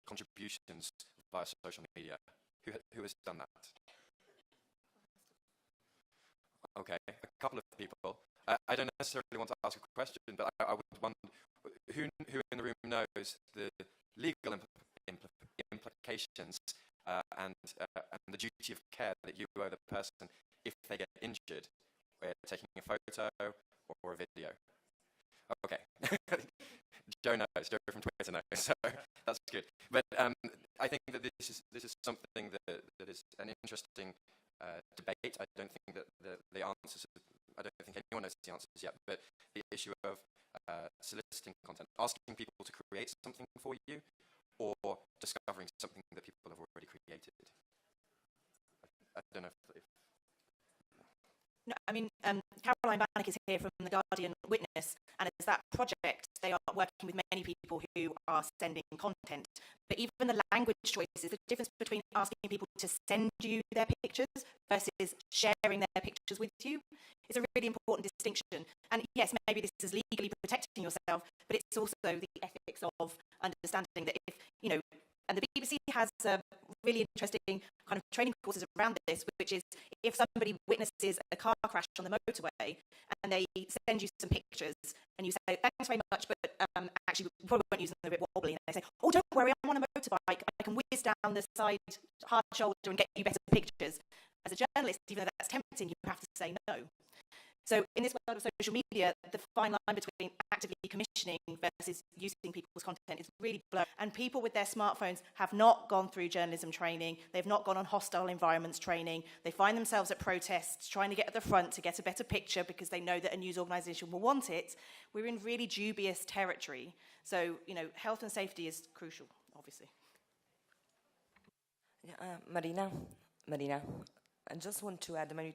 S3: contributions via social media? Who has done that? Okay, a couple of people. I don't necessarily want to ask a question, but I would wonder who in the room knows the legal implications and the duty of care that you owe the person if they get injured taking a photo or a video. Okay. Joe knows. Joe from Twitter knows, so that's good. But I think that this is something that is an interesting debate. I don't think that the answers. I don't think anyone knows the answers yet. But the issue of soliciting content, asking people to create something for you, or discovering something that people have already created. I don't know if
S6: No, I mean, Caroline Bannock is here from The Guardian Witness, and as that project, they are working with many people who are sending content. But even the language choices, the difference between asking people to send you their pictures versus sharing their pictures with you is a really important distinction. And yes, maybe this is legally protecting yourself, but it's also the ethics of understanding that if, and the BBC has really interesting kind of training courses around this, which is if somebody witnesses a car crash on the motorway and they send you some pictures and you say, thanks very much, but actually we probably won't use them, they're a bit wobbly, and they say, oh, don't worry, I'm on a motorbike, I can whiz down the side hard shoulder and get you better pictures. As a journalist, even though that's tempting, you have to say no. So in this world of social media, the fine line between actively commissioning versus using people's content is really blurred. And people with their smartphones have not gone through journalism training. They've not gone on hostile environments training. They find themselves at protests trying to get at the front to get a better picture because they know that a news organisation will want it. We're in really dubious territory. So, health and safety is crucial, obviously.
S5: Marina, I just want to add, maybe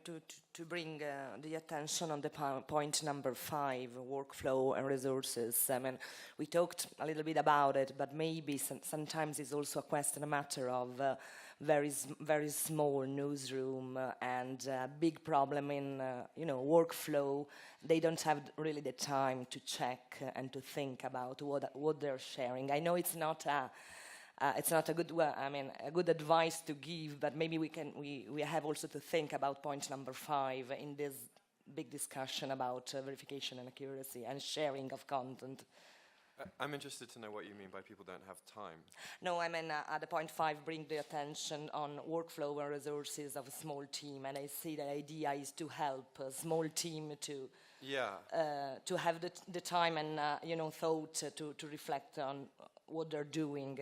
S5: to bring the attention on the point number 5, workflow and resources. I mean, we talked a little bit about it, but maybe sometimes it's also a matter of very small newsroom and big problem in workflow. They don't have really the time to check and to think about what they're sharing. I know it's not a good advice to give, but maybe we have also to think about point number 5 in this big discussion about verification and accuracy and sharing of content.
S3: I'm interested to know what you mean by people don't have time.
S5: No, I mean at the point 5, bring the attention on workflow and resources of a small team, and I see the idea is to help a small team to have the time and thought to reflect on what they're doing.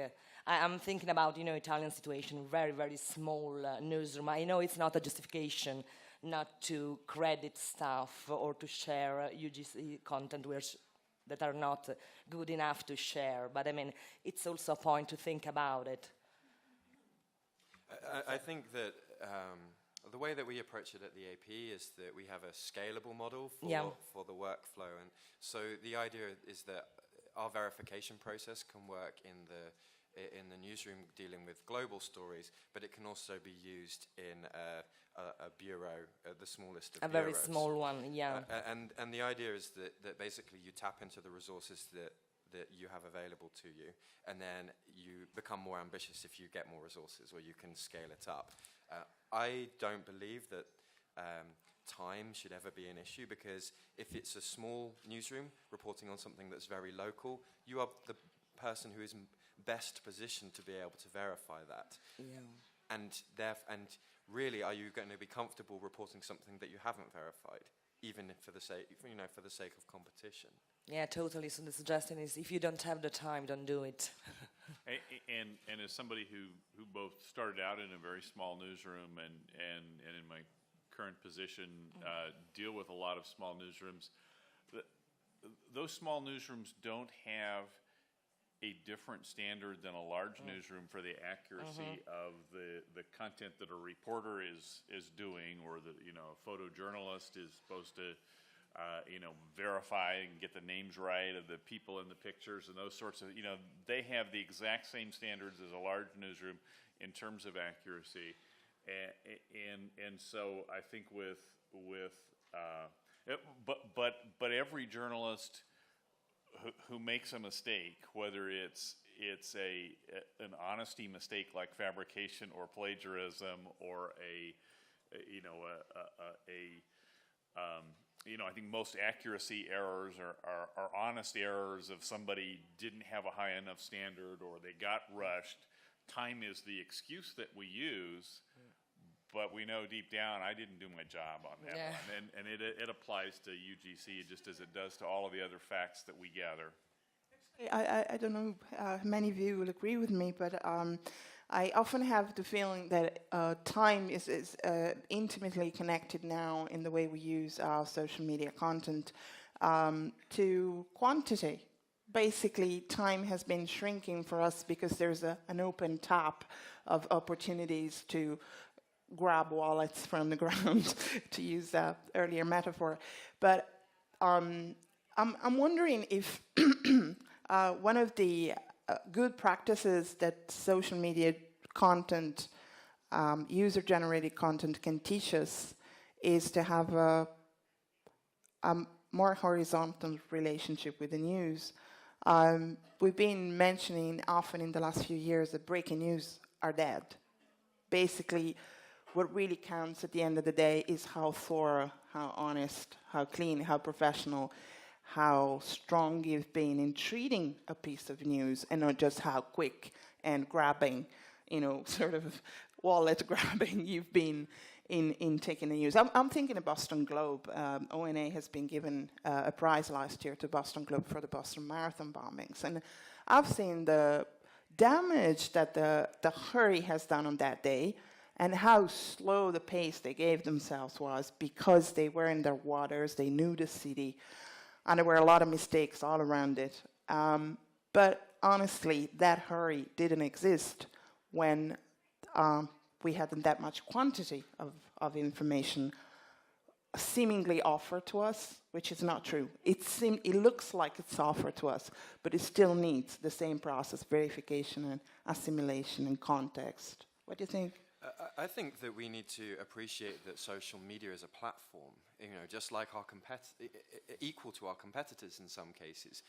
S5: I'm thinking about, Italian situation, very, very small newsroom. I know it's not a justification not to credit staff or to share UGC content that are not good enough to share. But, I mean, it's also a point to think about it.
S3: I think that the way that we approach it at the AP is that we have a scalable model for the workflow. And so the idea is that our verification process can work in the newsroom dealing with global stories, but it can also be used in a bureau, the smallest of
S5: A
S3: bureaus.
S5: very small one, yeah.
S3: And the idea is that basically you tap into the resources that you have available to you, and then you become more ambitious if you get more resources, or you can scale it up. I don't believe that time should ever be an issue, because if it's a small newsroom reporting on something that's very local, you are the person who is best positioned to be able to verify that.
S5: Yeah.
S3: And really, are you going to be comfortable reporting something that you haven't verified, even if for the sake of competition?
S5: Yeah, totally. So the suggestion is, if you don't have the time, don't do it.
S4: And as somebody who both started out in a very small newsroom and in my current position deal with a lot of small newsrooms, those small newsrooms don't have a different standard than a large newsroom for the accuracy of the content that a reporter is doing, or that a photojournalist is supposed to verify and get the names right of the people in the pictures and those sorts of, they have the exact same standards as a large newsroom in terms of accuracy. And so I think but every journalist who makes a mistake, whether it's an honesty mistake like fabrication or plagiarism, or I think most accuracy errors are honest errors of somebody didn't have a high enough standard, or they got rushed. Time is the excuse that we use, but we know deep down I didn't do my job on that one. And it applies to UGC just as it does to all of the other facts that we gather.
S2: I don't know, many of you will agree with me, but I often have the feeling that time is intimately connected now in the way we use our social media content to quantity. Basically, time has been shrinking for us because there's an open tap of opportunities to grab wallets from the ground, to use that earlier metaphor. But I'm wondering if one of the good practices that social media content, user-generated content, can teach us is to have a more horizontal relationship with the news. We've been mentioning often in the last few years that breaking news are dead. Basically, what really counts at the end of the day is how thorough, how honest, how clean, how professional, how strong you've been in treating a piece of news, and not just how quick and grabbing, sort of wallet grabbing you've been in taking the news. I'm thinking of Boston Globe. ONA has been given a prize last year to Boston Globe for the Boston Marathon bombings. And I've seen the damage that the hurry has done on that day, and how slow the pace they gave themselves was, because they were in their waters, they knew the city, and there were a lot of mistakes all around it. But honestly, that hurry didn't exist when we hadn't that much quantity of information seemingly offered to us, which is not true. It looks like it's offered to us, but it still needs the same process: verification and assimilation and context. What do you think?
S3: I think that we need to appreciate that social media is a platform, just like equal to our competitors in some cases.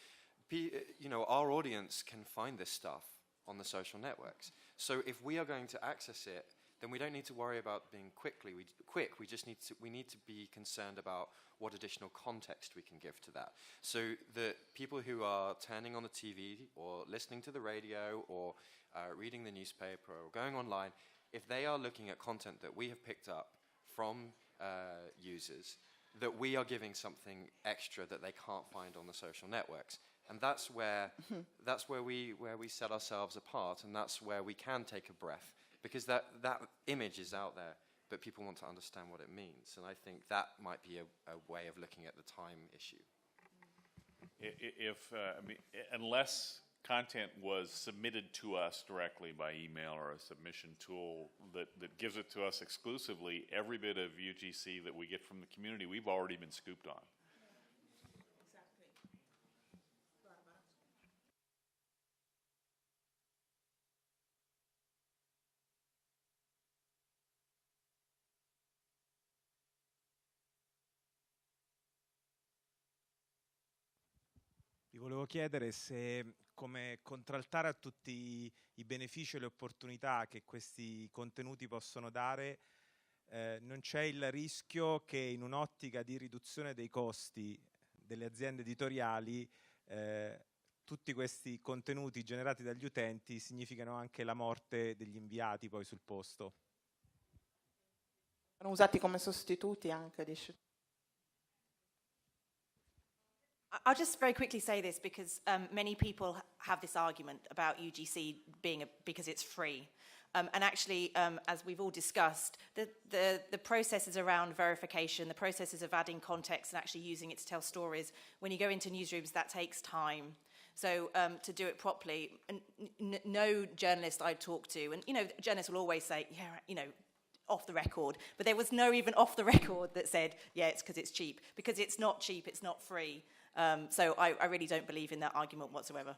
S3: Our audience can find this stuff on the social networks. So if we are going to access it, then we don't need to worry about being quick. We need to be concerned about what additional context we can give to that. So the people who are turning on the TV or listening to the radio or reading the newspaper or going online, if they are looking at content that we have picked up from users, that we are giving something extra that they can't find on the social networks. And that's where we set ourselves apart, and that's where we can take a breath, because that image is out there, but people want to understand what it means. And I think that might be a way of looking at the time issue.
S4: Unless content was submitted to us directly by email or a submission tool that gives it to us exclusively, every bit of UGC that we get from the community, we've already been scooped on.
S8: volevo chiedere se, come contraltare a tutti i benefici e le opportunità che questi contenuti possono dare, non c'è il rischio che in un'ottica di riduzione dei costi delle aziende editoriali tutti questi contenuti generati dagli utenti significano anche la morte degli inviati poi sul posto.
S2: Sono usati come sostituti anche, dice.
S6: I'll just very quickly say this because many people have this argument about UGC being because it's free. And actually, as we've all discussed, the processes around verification, the processes of adding context and actually using it to tell stories, when you go into newsrooms, that takes time. So to do it properly, no journalist I talk to, and journalists will always say, yeah, off the record, but there was no even off the record that said, yeah, it's because it's cheap. Because it's not cheap, it's not free. So I really don't believe in that argument whatsoever.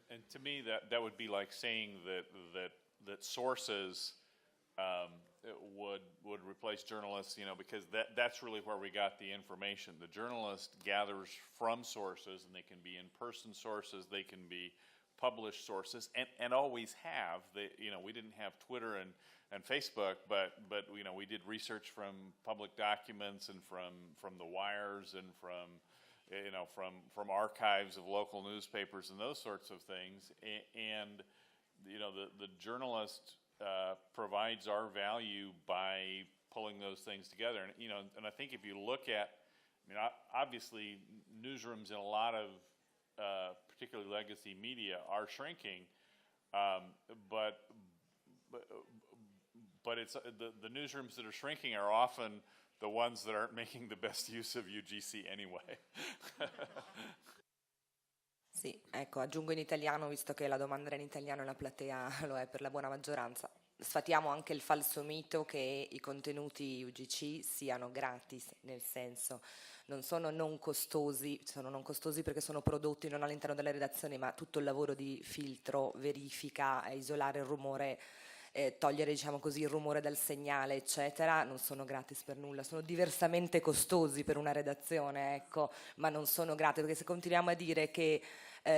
S4: And to me, that would be like saying that sources would replace journalists, because that's really where we got the information. The journalist gathers from sources, and they can be in-person sources, they can be published sources, and always have. We didn't have Twitter and Facebook, but we did research from public documents and from the wires and from archives of local newspapers and those sorts of things. And the journalist provides our value by pulling those things together. And I think if you look at, obviously newsrooms in a lot of particularly legacy media are shrinking, but it's the newsrooms that are shrinking are often the ones that aren't making the best use of UGC anyway.
S5: Sì, ecco, aggiungo in italiano, visto che la domanda era in italiano e la platea lo è per la buona maggioranza. Sfatiamo anche il falso mito che i contenuti UGC siano gratis, nel senso non sono non costosi perché sono prodotti non all'interno della redazione, ma tutto il lavoro di filtro, verifica, isolare il rumore, togliere, diciamo così, il rumore dal segnale, eccetera, non sono gratis per nulla, sono diversamente costosi per una redazione, ecco, ma non sono gratis, perché se continuiamo a dire che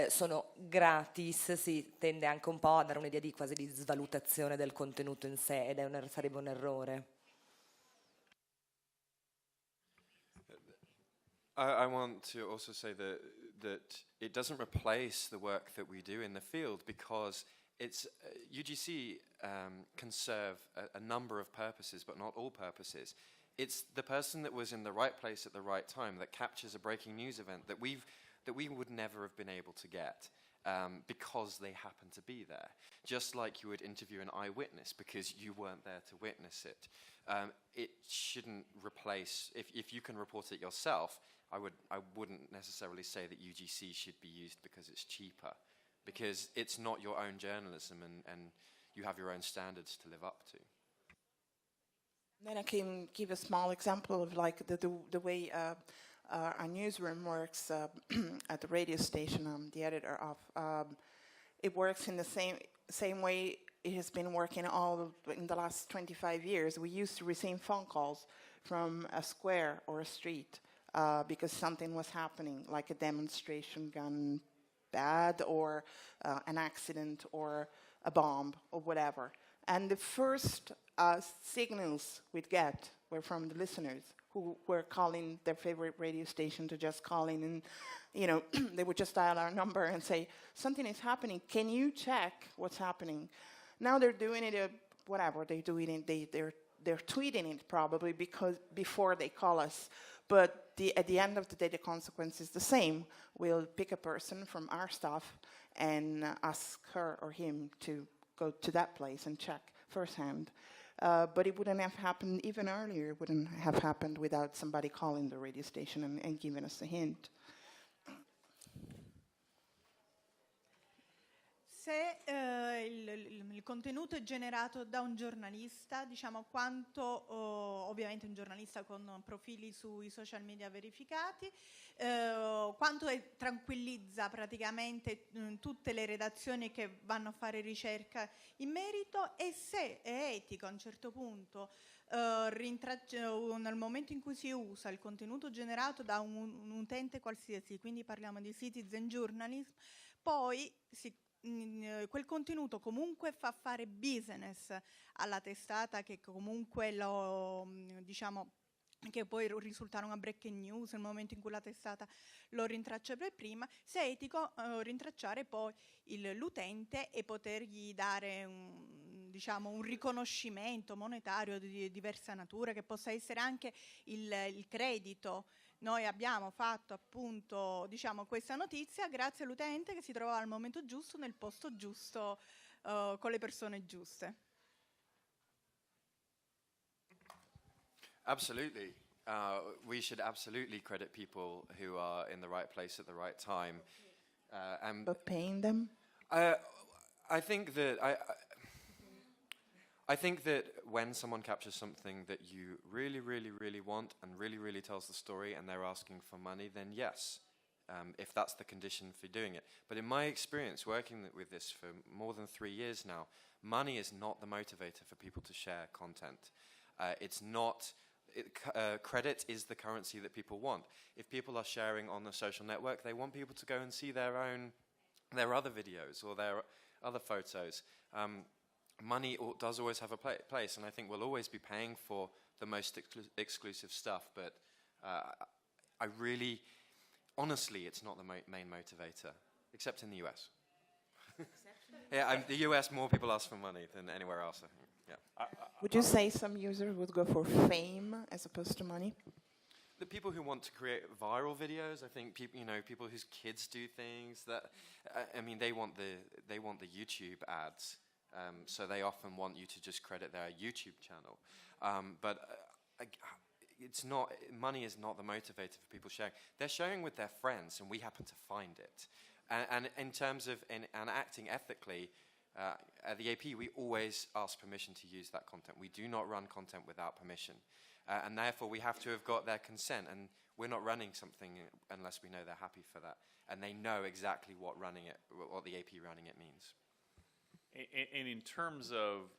S5: sono gratis si tende anche un po' a dare un'idea di quasi di svalutazione del contenuto in sé, ed sarebbe un errore.
S3: I want to also say that it doesn't replace the work that we do in the field, because it's UGC can serve a number of purposes, but not all purposes. It's the person that was in the right place at the right time that captures a breaking news event that we would never have been able to get because they happen to be there. Just like you would interview an eyewitness because you weren't there to witness it. It shouldn't replace, if you can report it yourself, I wouldn't necessarily say that UGC should be used because it's cheaper, because it's not your own journalism, and you have your own standards to live up to.
S2: Then I can give a small example of like the way our newsroom works at the radio station I'm the editor of. It works in the same way it has been working in the last 25 years. We used to receive phone calls from a square or a street because something was happening, like a demonstration gone bad, or an accident, or a bomb, or whatever. And the first signals we'd get were from the listeners who were calling their favorite radio station to just call in, and they would just dial our number and say, something is happening, can you check what's happening? Now they're doing it, whatever, they're doing it, they're tweeting it probably before they call us. But at the end of the day, the consequence is the same. We'll pick a person from our staff and ask her or him to go to that place and check firsthand. But it wouldn't have happened even earlier. It wouldn't have happened without somebody calling the radio station and giving us a hint.
S9: Se il contenuto è generato da un giornalista, diciamo quanto ovviamente un giornalista con profili sui social media verificati, quanto tranquillizza praticamente tutte le redazioni che vanno a fare ricerca in merito, e se è etico a un certo punto nel momento in cui si usa il contenuto generato da un utente qualsiasi, quindi parliamo di citizen journalism, poi quel contenuto comunque fa fare business alla testata che comunque che può risultare una breaking news nel momento in cui la testata lo rintraccia per prima. Se è etico rintracciare poi l'utente e potergli dare un riconoscimento monetario di diversa natura, che possa essere anche il credito. Noi abbiamo fatto appunto questa notizia grazie all'utente che si trovava al momento giusto, nel posto giusto, con le persone giuste.
S3: Absolutely. We should absolutely credit people who are in the right place at the right time.
S2: But paying them?
S3: I think that when someone captures something that you really, really, really want and really, really tells the story and they're asking for money, then yes, if that's the condition for doing it. But in my experience working with this for more than 3 years now, money is not the motivator for people to share content. It's not... credit is the currency that people want. If people are sharing on the social network, they want people to go and see their other videos or their other photos. Money does always have a place, and I think we'll always be paying for the most exclusive stuff, but I really, honestly, it's not the main motivator, except in the US. Yeah, the US, more people ask for money than anywhere else, I think. Yeah.
S2: Would you say some users would go for fame as opposed to money?
S3: The people who want to create viral videos, I think people whose kids do things that, they want the YouTube ads, so they often want you to just credit their YouTube channel. But it's not. Money is not the motivator for people sharing. They're sharing with their friends, and we happen to find it. And in terms of acting ethically. At the AP, we always ask permission to use that content. We do not run content without permission. And therefore, we have to have got their consent. And we're not running something unless we know they're happy for that. And they know exactly what the AP running it means.
S4: And in terms of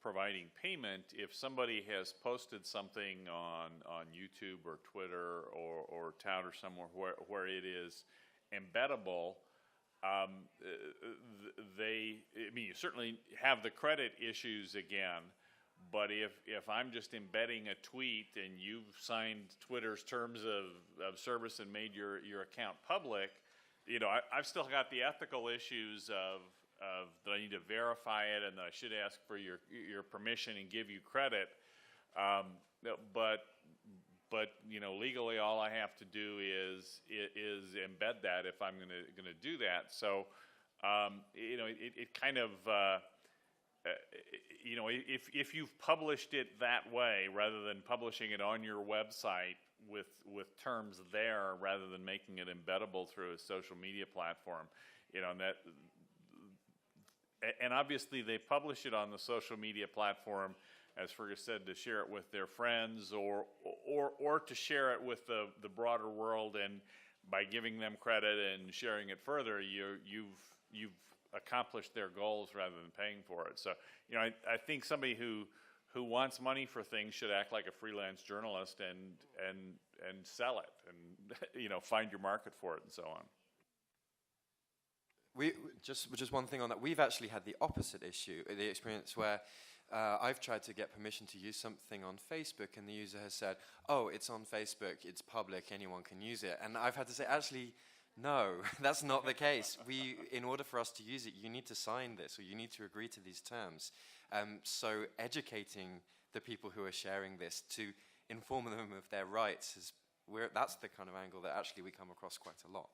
S4: providing payment, if somebody has posted something on YouTube or Twitter or Tout or somewhere where it is embeddable, you certainly have the credit issues again, but if I'm just embedding a tweet and you've signed Twitter's terms of service and made your account public, I've still got the ethical issues of that I need to verify it and that I should ask for your permission and give you credit, but legally, all I have to do is embed that if I'm going to do that. So, it kind of, if you've published it that way, rather than publishing it on your website with terms there, rather than making it embeddable through a social media platform, and obviously they publish it on the social media platform, as Fergus said, to share it with their friends or to share it with the broader world, and by giving them credit and sharing it further, you've accomplished their goals rather than paying for it. So, I think somebody who wants money for things should act like a freelance journalist and sell it and find your market for it and so on.
S3: We just one thing on that. We've actually had the opposite issue, the experience where I've tried to get permission to use something on Facebook, and the user has said, "Oh, it's on Facebook, it's public, anyone can use it." And I've had to say, actually, no, that's not the case. In order for us to use it, you need to sign this, or you need to agree to these terms. So educating the people who are sharing this to inform them of their rights that's the kind of angle that actually we come across quite a lot.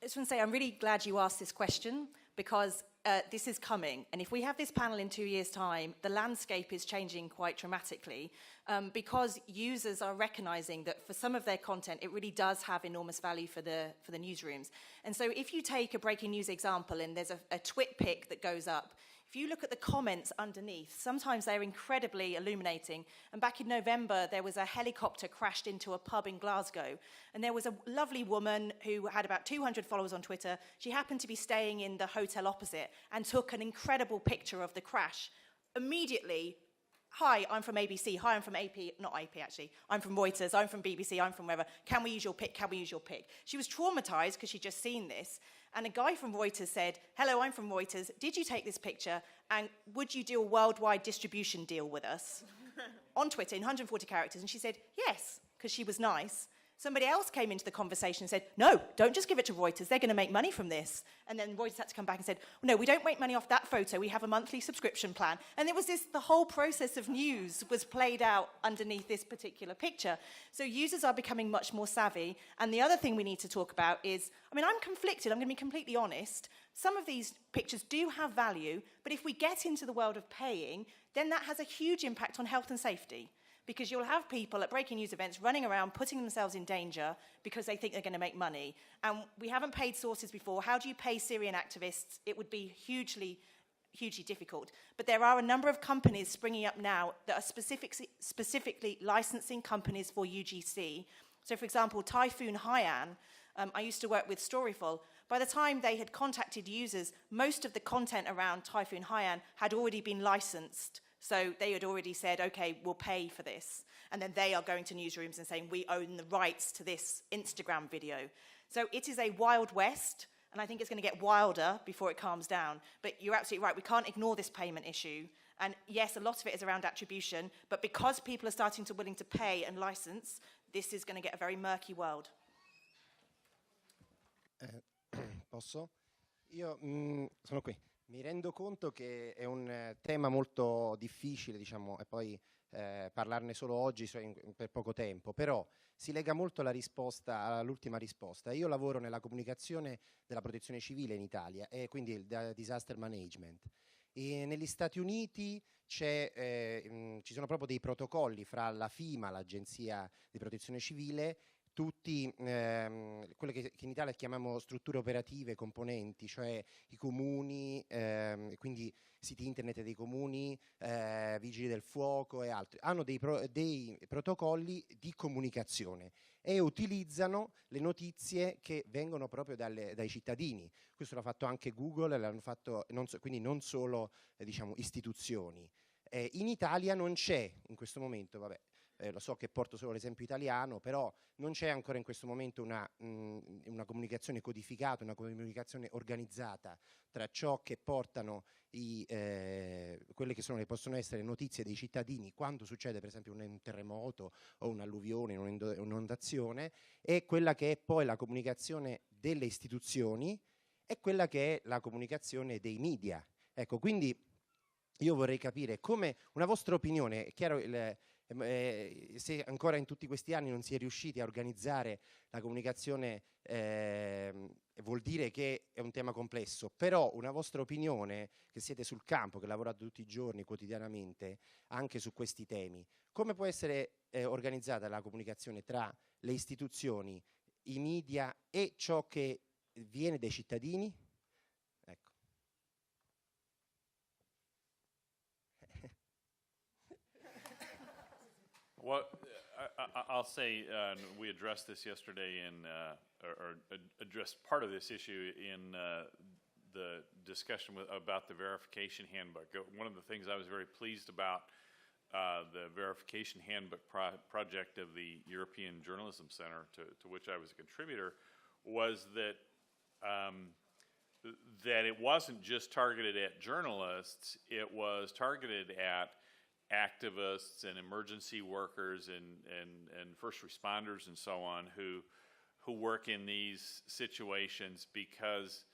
S6: I just want to say I'm really glad you asked this question, because this is coming. And if we have this panel in 2 years' time, the landscape is changing quite dramatically, because users are recognizing that for some of their content, it really does have enormous value for the newsrooms. And so if you take a breaking news example and there's a twit pic that goes up, if you look at the comments underneath, sometimes they're incredibly illuminating. And back in November, there was a helicopter crashed into a pub in Glasgow. And there was a lovely woman who had about 200 followers on Twitter. She happened to be staying in the hotel opposite and took an incredible picture of the crash. Immediately, hi, I'm from ABC, hi, I'm from AP, not AP actually, I'm from Reuters, I'm from BBC, I'm from wherever, can we use your pic, can we use your pic? She was traumatized because she'd just seen this, and a guy from Reuters said, hello, I'm from Reuters, did you take this picture, and would you do a worldwide distribution deal with us? On Twitter, in 140 characters, and she said, yes, because she was nice. Somebody else came into the conversation and said, no, don't just give it to Reuters, they're going to make money from this. And then Reuters had to come back and said, no, we don't make money off that photo, we have a monthly subscription plan. And it was this, the whole process of news was played out underneath this particular picture. So users are becoming much more savvy. And the other thing we need to talk about is, I mean, I'm conflicted, I'm going to be completely honest. Some of these pictures do have value, but if we get into the world of paying, then that has a huge impact on health and safety. Because you'll have people at breaking news events running around putting themselves in danger because they think they're going to make money. And we haven't paid sources before. How do you pay Syrian activists? It would be hugely difficult. But there are a number of companies springing up now that are specifically licensing companies for UGC. So, for example, Typhoon Haiyan, I used to work with Storyful. By the time they had contacted users, most of the content around Typhoon Haiyan had already been licensed. So they had already said, okay, we'll pay for this. And then they are going to newsrooms and saying, we own the rights to this Instagram video. So it is a wild west, and I think it's going to get wilder before it calms down. But you're absolutely right, we can't ignore this payment issue. And yes, a lot of it is around attribution, but because people are starting to willing to pay and license, this is going to get a very murky world.
S10: Posso? Io sono qui. Mi rendo conto che è un tema molto difficile, diciamo, e poi parlarne solo oggi per poco tempo, però si lega molto all'ultima risposta. Io lavoro nella comunicazione della protezione civile in Italia e quindi il disaster management. E negli Stati Uniti ci sono proprio dei protocolli fra la FIMA, l'Agenzia di Protezione Civile, tutti quelle che in Italia chiamiamo strutture operative, componenti, cioè i comuni, quindi siti internet dei comuni, vigili del fuoco e altri, hanno dei protocolli di comunicazione e utilizzano le notizie che vengono proprio dai cittadini. Questo l'ha fatto anche Google, l'hanno fatto quindi non solo diciamo, istituzioni. In Italia non c'è in questo momento, vabbè, lo so che porto solo l'esempio italiano, però non c'è ancora in questo momento una comunicazione codificata, una comunicazione organizzata tra ciò che portano quelle che possono essere notizie dei cittadini quando succede per esempio un terremoto o un'alluvione, un'inondazione, e quella che è poi la comunicazione delle istituzioni e quella che è la comunicazione dei media. Ecco, quindi io vorrei capire come una vostra opinione, è chiaro se ancora in tutti questi anni non si è riusciti a organizzare la comunicazione vuol dire che è un tema complesso, però una vostra opinione, che siete sul campo, che lavorate tutti i giorni, quotidianamente, anche su questi temi, come può essere organizzata la comunicazione tra le istituzioni, i media e ciò che viene dai cittadini? Ecco.
S4: Well, I'll say we addressed this yesterday or addressed part of this issue in the discussion about the verification handbook. One of the things I was very pleased about the verification handbook project of the European Journalism Center, to which I was a contributor, was that that it wasn't just targeted at journalists, it was targeted at activists and emergency workers and first responders and so on who work in these situations, because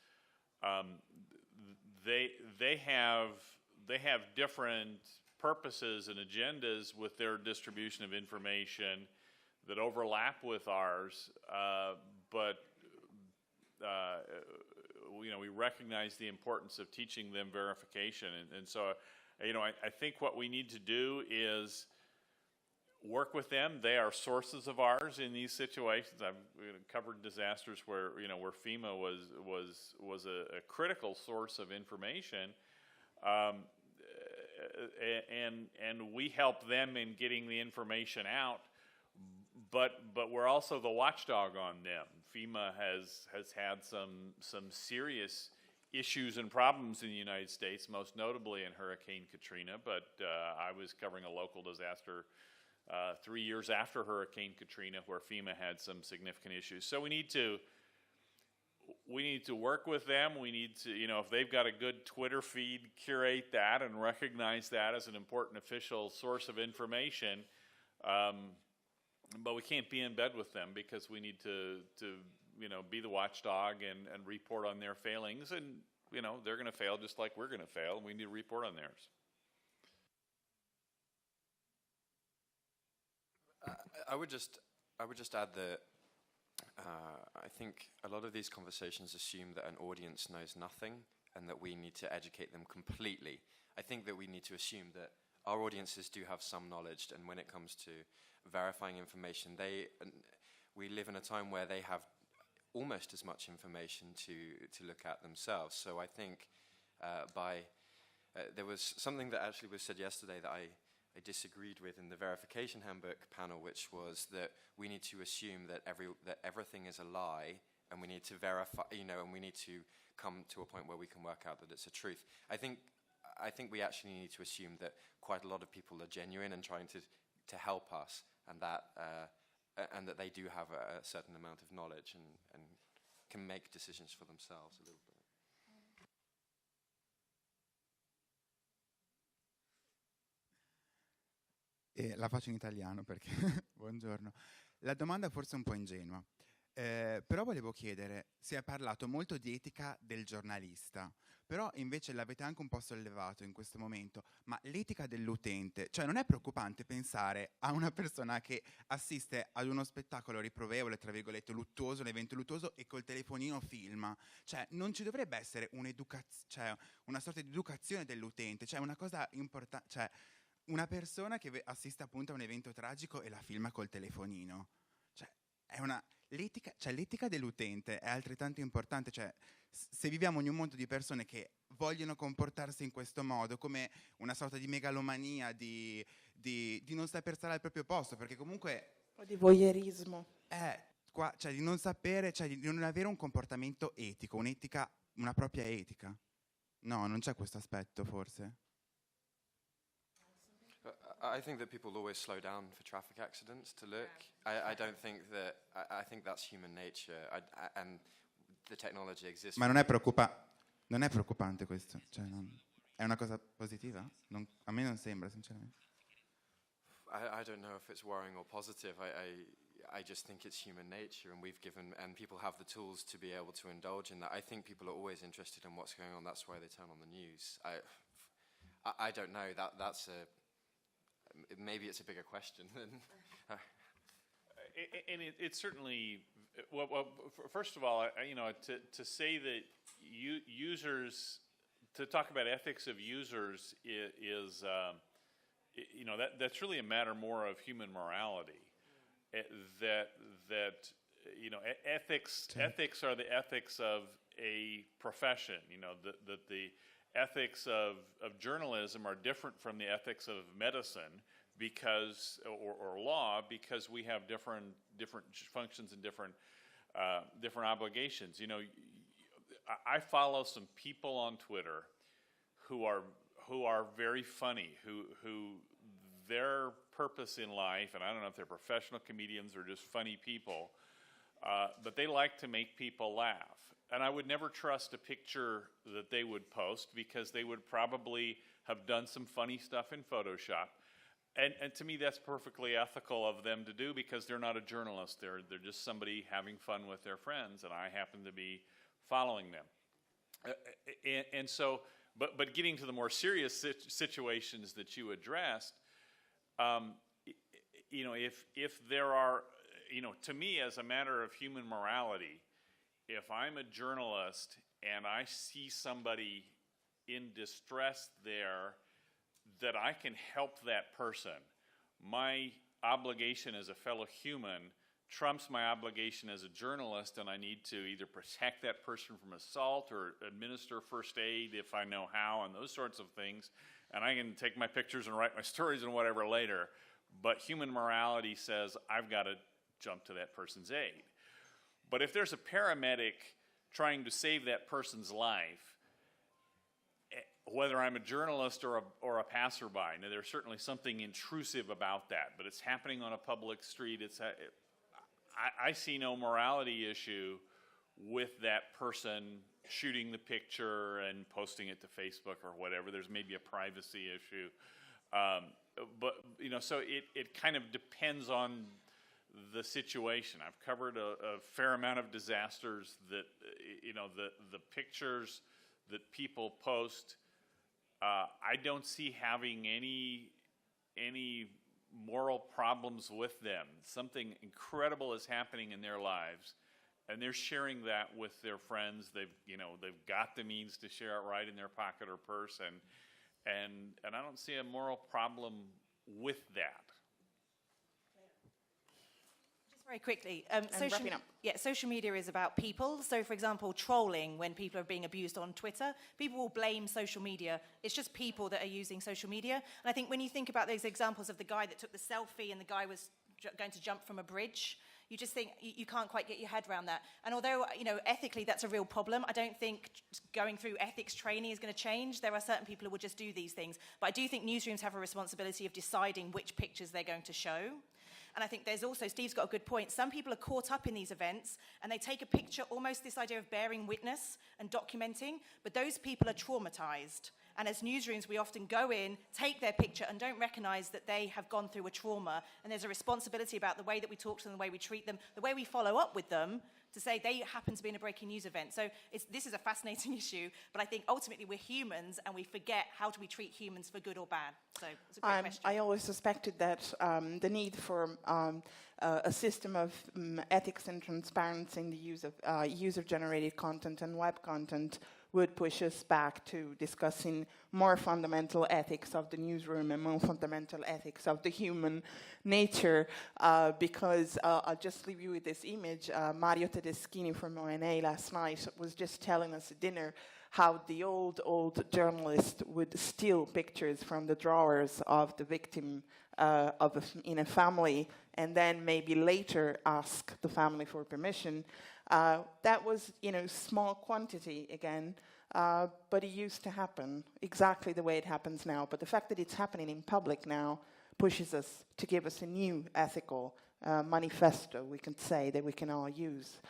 S4: they have different purposes and agendas with their distribution of information that overlap with ours, but we recognize the importance of teaching them verification, and so I think what we need to do is work with them. They are sources of ours in these situations. I've covered disasters where FEMA was a critical source of information, and we help them in getting the information out. But we're also the watchdog on them. FEMA has had some serious issues and problems in the United States, most notably in Hurricane Katrina, but I was covering a local disaster 3 years after Hurricane Katrina where FEMA had some significant issues. So we need to work with them. We need to, if they've got a good Twitter feed, curate that and recognize that as an important official source of information. But we can't be in bed with them because we need to be the watchdog and report on their failings. And, they're going to fail just like we're going to fail. And we need to report on theirs.
S3: I would just add that I think a lot of these conversations assume that an audience knows nothing and that we need to educate them completely. I think that we need to assume that our audiences do have some knowledge, and when it comes to verifying information, we live in a time where they have almost as much information to look at themselves. So I think there was something that actually was said yesterday that I disagreed with in the verification handbook panel, which was that we need to assume that everything is a lie, and we need to verify, and we need to come to a point where we can work out that it's a truth. I think we actually need to assume that quite a lot of people are genuine and trying to help us, and that they do have a certain amount of knowledge and can make decisions for themselves a little bit.
S11: La faccio in italiano perché buongiorno. La domanda forse è un po' ingenua, però volevo chiedere, si è parlato molto di etica del giornalista, però invece l'avete anche un po' sollevato in questo momento, ma l'etica dell'utente, cioè non è preoccupante pensare a una persona che assiste ad uno spettacolo riprovevole, tra virgolette, luttuoso, un evento luttuoso, e col telefonino filma? Cioè non ci dovrebbe essere una sorta di educazione dell'utente, cioè una cosa importante, cioè una persona che assiste appunto a un evento tragico e la filma col telefonino, cioè l'etica dell'utente è altrettanto importante. Cioè se viviamo in un mondo di persone che vogliono comportarsi in questo modo, come una sorta di megalomania, di non saper stare al proprio posto, perché comunque
S2: O di voyeurismo.
S11: Cioè di non sapere, cioè di non avere un comportamento etico, una propria etica. No, non c'è questo aspetto forse?
S3: I think that people always slow down for traffic accidents to look. I don't think that. I think that's human nature, and the technology exists.
S11: Ma non è preoccupante questo? Cioè, è una cosa positiva? A me non sembra, sinceramente.
S3: I don't know if it's worrying or positive. I just think it's human nature, and people have the tools to be able to indulge in that. I think people are always interested in what's going on. That's why they turn on the news. I don't know. That's a maybe it's a bigger question than.
S4: And it's certainly, well, first of all, to say that users, to talk about ethics of users is that's really a matter more of human morality. Ethics are the ethics of a profession. That the ethics of journalism are different from the ethics of medicine because or law, because we have different functions and different obligations. I follow some people on Twitter who are very funny, who their purpose in life, and I don't know if they're professional comedians or just funny people, but they like to make people laugh. And I would never trust a picture that they would post because they would probably have done some funny stuff in Photoshop. And to me, that's perfectly ethical of them to do because they're not a journalist. They're just somebody having fun with their friends, and I happen to be following them. And so, but getting to the more serious situations that you addressed, if there are, to me, as a matter of human morality, if I'm a journalist and I see somebody in distress there, that I can help that person, my obligation as a fellow human trumps my obligation as a journalist, and I need to either protect that person from assault or administer first aid if I know how, and those sorts of things. And I can take my pictures and write my stories and whatever later, but human morality says I've got to jump to that person's aid. But if there's a paramedic trying to save that person's life, whether I'm a journalist or a passerby. Now, there's certainly something intrusive about that, but it's happening on a public street. I see no morality issue with that person shooting the picture and posting it to Facebook or whatever. There's maybe a privacy issue. But, you know, so it kind of depends on the situation. I've covered a fair amount of disasters that, you know, the pictures that people post, I don't see having any moral problems with them. Something incredible is happening in their lives, and they're sharing that with their friends. They've got the means to share it right in their pocket or purse, and I don't see a moral problem with that.
S6: Very quickly,
S2: wrapping up.
S6: social media is about people. So, for example, trolling, when people are being abused on Twitter, people will blame social media. It's just people that are using social media. And I think when you think about those examples of the guy that took the selfie and the guy was going to jump from a bridge, you just think you can't quite get your head around that. And although, you know, ethically that's a real problem, I don't think going through ethics training is going to change. There are certain people who will just do these things. But I do think newsrooms have a responsibility of deciding which pictures they're going to show. And I think there's also, Steve's got a good point, some people are caught up in these events and they take a picture, almost this idea of bearing witness and documenting, but those people are traumatized. And as newsrooms, we often go in, take their picture and don't recognize that they have gone through a trauma. And there's a responsibility about the way that we talk to them, the way we treat them, the way we follow up with them, to say they happen to be in a breaking news event. So this is a fascinating issue, but I think ultimately we're humans and we forget how do we treat humans for good or bad. So it's a great question.
S2: I always suspected that the need for a system of ethics and transparency in the use of user-generated content and web content would push us back to discussing more fundamental ethics of the newsroom and more fundamental ethics of the human nature, because I'll just leave you with this image. Mario Tedeschini from ONA last night was just telling us at dinner how the old journalist would steal pictures from the drawers of the victim in a family and then maybe later ask the family for permission. That was, you know, small quantity again, but it used to happen exactly the way it happens now. But the fact that it's happening in public now pushes us to give us a new ethical manifesto, we can say, that we can all use.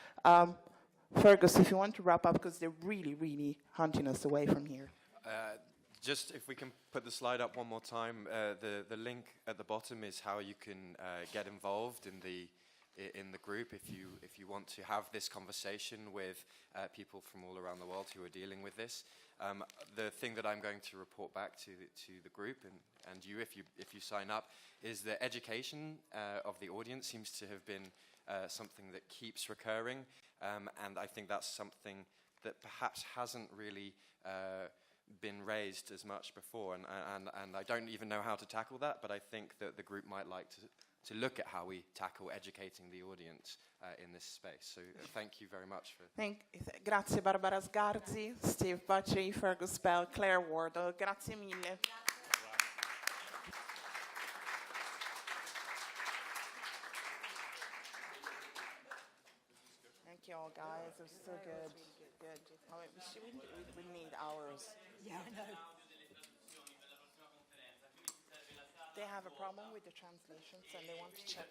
S2: Fergus, if you want to wrap up, because they're really, really hunting us away from here.
S3: Just if we can put the slide up one more time, the link at the bottom is how you can get involved in the group if you want to have this conversation with people from all around the world who are dealing with this. The thing that I'm going to report back to the group and you if you sign up is that education of the audience seems to have been something that keeps recurring, and I think that's something that perhaps hasn't really been raised as much before, and I don't even know how to tackle that, but I think that the group might like to look at how we tackle educating the audience in this space. So thank you very much for...
S2: Grazie Barbara Sgarzi, Steve Bacci, Fergus Bell, Claire Wardle, grazie mille. Thank you all guys, it was so good. Good. Oh, we need hours.
S6: Yeah, I know.
S2: They have a problem with the translations and they want to check